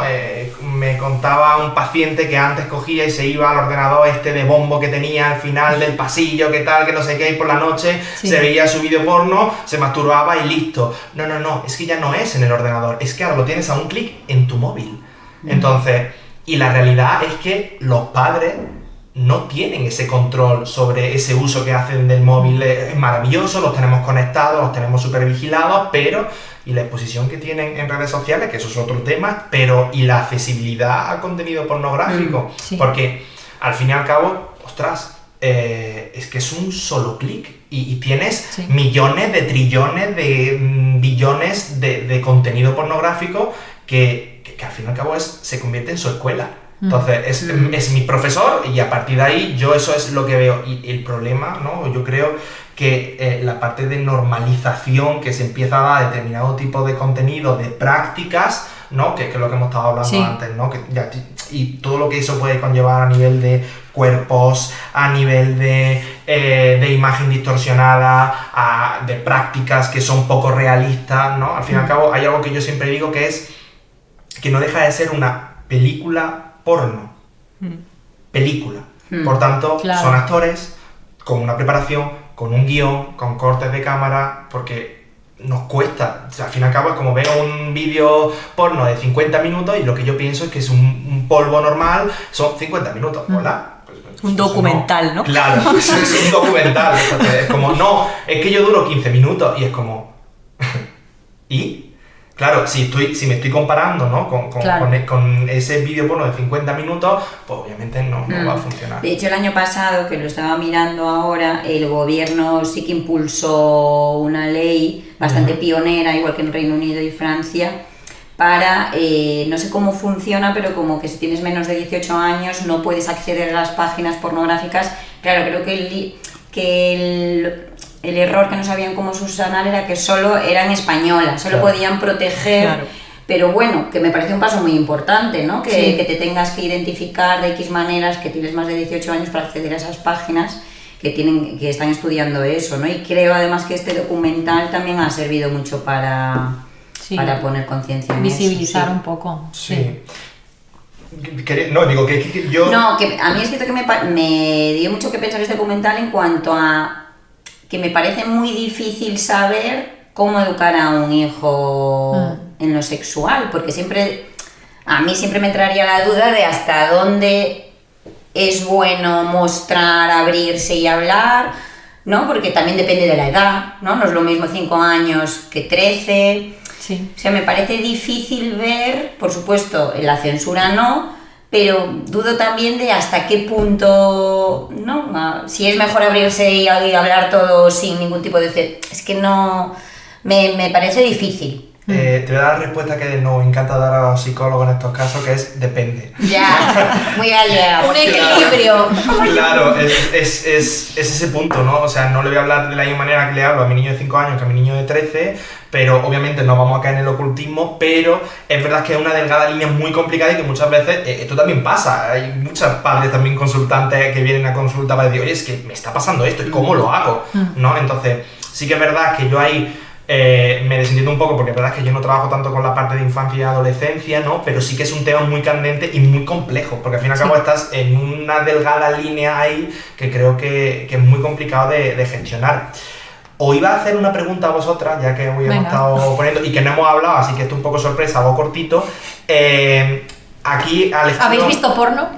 Me contaba un paciente que antes cogía y se iba al ordenador de bombo que tenía al final del pasillo, que tal, que no sé qué, y por la noche se veía su vídeo porno, se masturbaba y listo. No, es que ya no es en el ordenador, es que ahora lo tienes a un clic en tu móvil. Entonces, y la realidad es que los padres no tienen ese control sobre ese uso que hacen del móvil. Es maravilloso, los tenemos conectados, los tenemos súper vigilados, pero y la exposición que tienen en redes sociales, que eso es otro tema, pero y la accesibilidad al contenido pornográfico, porque al fin y al cabo, ostras, es que es un solo clic y tienes millones de trillones de billones de contenido pornográfico que al fin y al cabo se convierte en su escuela. Entonces, es mi profesor y a partir de ahí yo eso es lo que veo. Y el problema, ¿no? Yo creo que la parte de normalización que se empieza a dar a determinado tipo de contenido, de prácticas, ¿no? Que es lo que hemos estado hablando antes, ¿no? Y todo lo que eso puede conllevar a nivel de cuerpos, a nivel de imagen distorsionada, de prácticas que son poco realistas, ¿no? Al fin y al cabo hay algo que yo siempre digo que es que no deja de ser una película porno, película. Por tanto,
Claro.
son actores con una preparación, con un guión, con cortes de cámara, porque nos cuesta. O sea, al fin y al cabo es como ver un vídeo porno de 50 minutos y lo que yo pienso es que es un polvo normal, son 50 minutos, ¿hola?
Un documental, ¿no?
Claro, es un documental. Es como, no, es que yo duro 15 minutos y es como... ¿Y? Claro, si me estoy comparando, ¿no? con ese vídeo porno de 50 minutos, pues obviamente no va a funcionar.
De hecho, el año pasado, que lo estaba mirando ahora, el gobierno sí que impulsó una ley bastante pionera, igual que en Reino Unido y Francia, para, no sé cómo funciona, pero como que si tienes menos de 18 años no puedes acceder a las páginas pornográficas. Claro, creo que el error que no sabían cómo subsanar era que solo eran españolas, solo podían proteger,
Claro.
pero bueno, que me parece un paso muy importante, ¿no? Que,
Sí.
que te tengas que identificar de X maneras, que tienes más de 18 años para acceder a esas páginas que están estudiando eso, ¿no? Y creo además que este documental también ha servido mucho para poner conciencia en
visibilizar
eso.
un poco.
Sí. No, digo que yo...
No, que a mí es cierto que me dio mucho que pensar este documental en cuanto a que me parece muy difícil saber cómo educar a un hijo en lo sexual, porque a mí siempre me entraría la duda de hasta dónde es bueno mostrar, abrirse y hablar, ¿no? Porque también depende de la edad, ¿no? No es lo mismo 5 años que 13...
Sí.
O sea, me parece difícil ver, por supuesto, la censura no, pero dudo también de hasta qué punto, ¿no? Si es mejor abrirse y hablar todo sin ningún tipo de... Es que no... Me parece difícil.
Te voy a dar la respuesta que nos encanta dar a los psicólogos en estos casos, que es depende.
Ya, muy gallega.
Un equilibrio.
Claro, es ese punto, ¿no? O sea, no le voy a hablar de la misma manera que le hablo a mi niño de 5 años que a mi niño de 13, pero obviamente no vamos a caer en el ocultismo, pero es verdad que es una delgada línea muy complicada y que muchas veces esto también pasa. Hay muchas padres también consultantes que vienen a consulta para decir, oye, es que me está pasando esto, ¿y cómo lo hago? ¿No? Entonces, sí que es verdad que yo ahí... me desentiendo un poco porque es verdad que yo no trabajo tanto con la parte de infancia y adolescencia, ¿no? Pero sí que es un tema muy candente y muy complejo, porque al fin y al cabo estás en una delgada línea ahí que creo que es muy complicado de gestionar. Os iba a hacer una pregunta a vosotras, ya que hoy hemos estado poniendo y que no hemos hablado, así que esto es un poco sorpresa, algo cortito. Aquí, Alejandro...
¿Habéis visto porno?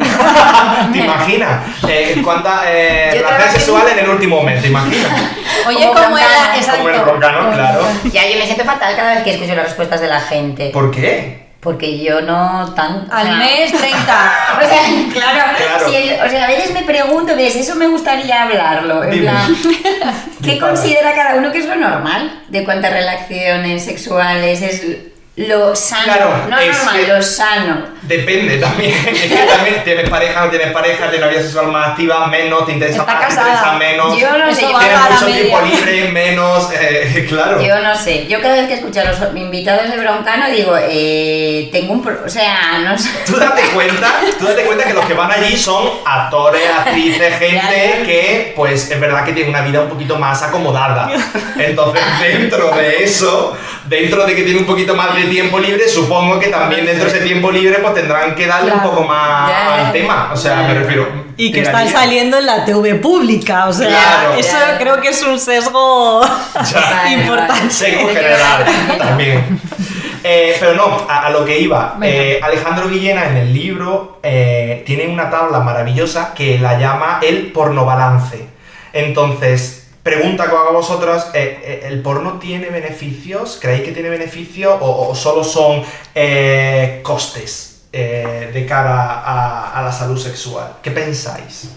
¿Te imaginas? ¿Cuántas
Yo
relaciones
trabajé
sexuales en el último mes? ¿Te imaginas?
Oye,
Como
¿cómo era?
Broncano.
Exacto.
Como el Broncano, claro.
Ya, yo me siento fatal cada vez que escucho las respuestas de la gente.
¿Por qué?
Porque yo no tan... o
Al
sea,
mes 30.
O sea, claro.
Claro.
O sea, a veces me pregunto, ¿ves? Eso me gustaría hablarlo. En
Dime.
plan, ¿qué
Dispara.
considera cada uno que es lo normal? ¿De cuántas relaciones sexuales es lo sano?
Claro,
no
es
normal,
que-
lo sano.
Depende también. Es que también tienes pareja, no tienes pareja, tienes una vida sexual más activa, menos, te interesa
Está
más, te
casada.
interesa menos.
Yo no sé,
Eso
yo,
va
Tienes
a la
mucho
media.
tiempo libre, menos, claro.
yo no sé. Yo cada vez que escucho a los invitados de Broncano digo, tengo un... O sea, no sé.
Tú date cuenta que los que van allí son actores, actrices, gente
Ya.
que, pues, es verdad que tiene una vida un poquito más acomodada. Entonces, dentro de eso, dentro de que tiene un poquito más de tiempo libre, supongo que también dentro de ese tiempo libre, pues tendrán que darle
Claro.
un poco más
Ya.
al tema. O sea, me refiero.
Y que
tiraría.
están saliendo en la TV pública, o sea,
Claro.
eso
Ya.
creo que es un sesgo
Ya.
importante.
Sesgo general también. Pero no, a lo que iba.
Venga.
Alejandro Guillena en el libro tiene una tabla maravillosa que la llama el pornobalance. Entonces, pregunta que os hago a vosotras, ¿el porno tiene beneficios? ¿Creéis que tiene beneficios o solo son costes de cara a la salud sexual? ¿Qué pensáis?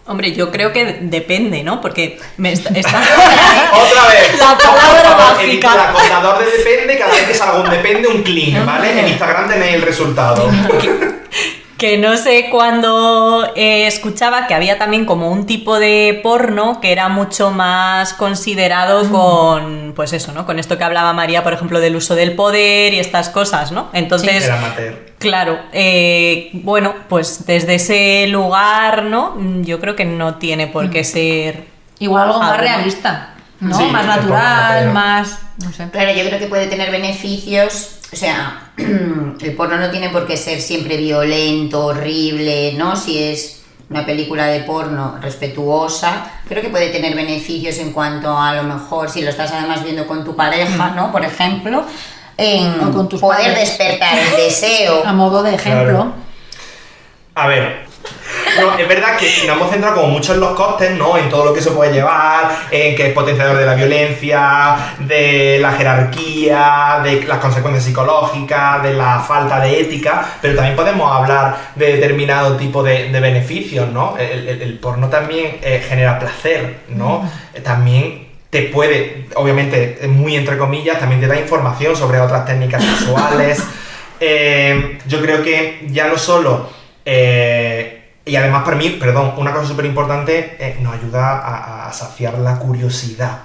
Hombre, yo creo que depende, ¿no? Porque está
Otra vez.
La palabra
Por favor,
mágica.
editora, contador de depende, cada vez que salga un depende, un clean, ¿vale? En Instagram tenéis el resultado.
que no sé cuándo escuchaba que había también como un tipo de porno que era mucho más considerado con, pues eso, ¿no? Con esto que hablaba María, por ejemplo, del uso del poder y estas cosas, ¿no? Entonces,
Era amateur.
claro, bueno, pues desde ese lugar, ¿no? Yo creo que no tiene por qué ser...
Igual algo más
Algo más.
realista, ¿no?
Sí,
más
el porno
natural,
amateur.
más... no sé.
Claro, yo creo que puede tener beneficios o sea, el porno no tiene por qué ser siempre violento, horrible, ¿no? Si es una película de porno respetuosa, creo que puede tener beneficios en cuanto a lo mejor, si lo estás además viendo con tu pareja, ¿no? Por ejemplo, en
O con tus
poder
padres.
despertar el deseo.
A modo de ejemplo.
Claro. A ver, no, es verdad que nos hemos centrado como mucho en los costes, ¿no? En todo lo que eso puede llevar, en que es potenciador de la violencia, de la jerarquía, de las consecuencias psicológicas, de la falta de ética, pero también podemos hablar de determinado tipo de beneficios, ¿no? El porno también genera placer, ¿no? También te puede, obviamente, muy entre comillas, también te da información sobre otras técnicas sexuales. Yo creo que ya no solo... y además para mí, perdón, una cosa súper importante, nos ayuda a saciar la curiosidad,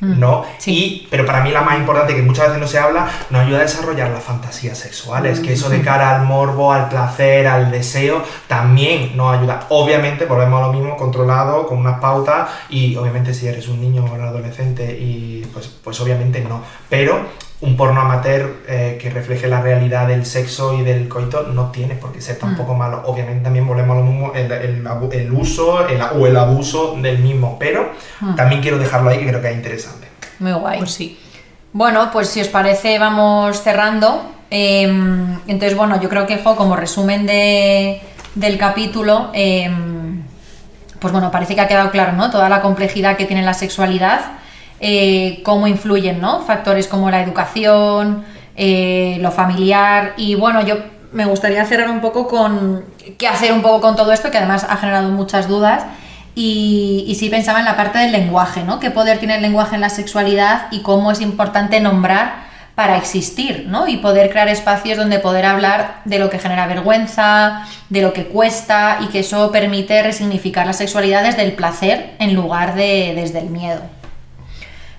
¿no?
Sí.
Pero para mí la más importante, que muchas veces no se habla, nos ayuda a desarrollar las fantasías sexuales, que eso de cara al morbo, al placer, al deseo, también nos ayuda. Obviamente, volvemos a lo mismo, controlado, con unas pautas, y obviamente si eres un niño o un adolescente, y pues obviamente no. Pero un porno amateur que refleje la realidad del sexo y del coito no tiene por qué ser tampoco malo. Obviamente también volvemos a lo mismo, el uso o el abuso del mismo, pero también quiero dejarlo ahí, que creo que es interesante.
Muy guay.
Pues sí.
Bueno, pues si os parece vamos cerrando. Entonces, bueno, yo creo que como resumen del capítulo, pues bueno, parece que ha quedado claro, ¿no? Toda la complejidad que tiene la sexualidad, cómo influyen, ¿no? Factores como la educación, lo familiar, y bueno, yo me gustaría cerrar un poco con qué hacer un poco con todo esto, que además ha generado muchas dudas. Y sí pensaba en la parte del lenguaje, ¿no? ¿Qué poder tiene el lenguaje en la sexualidad y cómo es importante nombrar para existir, ¿no? Y poder crear espacios donde poder hablar de lo que genera vergüenza, de lo que cuesta, y que eso permite resignificar la sexualidad desde el placer en lugar de desde el miedo.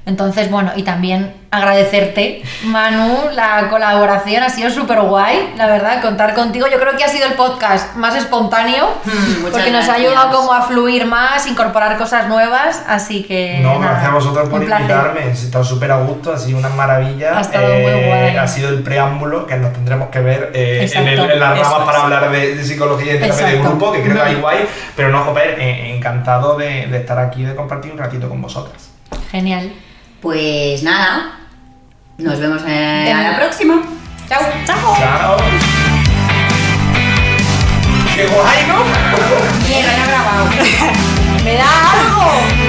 Entonces, bueno, y también agradecerte, Manu, la colaboración, ha sido súper guay, la verdad, contar contigo. Yo creo que ha sido el podcast más espontáneo,
Muchas
porque nos ha
gracias.
ayudado como a fluir más, incorporar cosas nuevas, así que
No,
nada,
gracias a vosotros por
un placer.
invitarme, he estado súper a gusto, ha sido una maravilla.
Ha estado muy guay.
Ha sido el preámbulo que nos tendremos que ver
Exacto,
en las
eso
ramas para
es.
hablar de psicología y de terapia de
Exacto.
grupo, que creo que hay guay, pero no, joder, encantado de estar aquí, de compartir un ratito con vosotras.
Genial.
Pues nada, nos vemos a la próxima.
Chao.
¡Chao!
Chao. ¡Qué guay, ¿no?
Bien, lo he grabado. ¡Me da algo!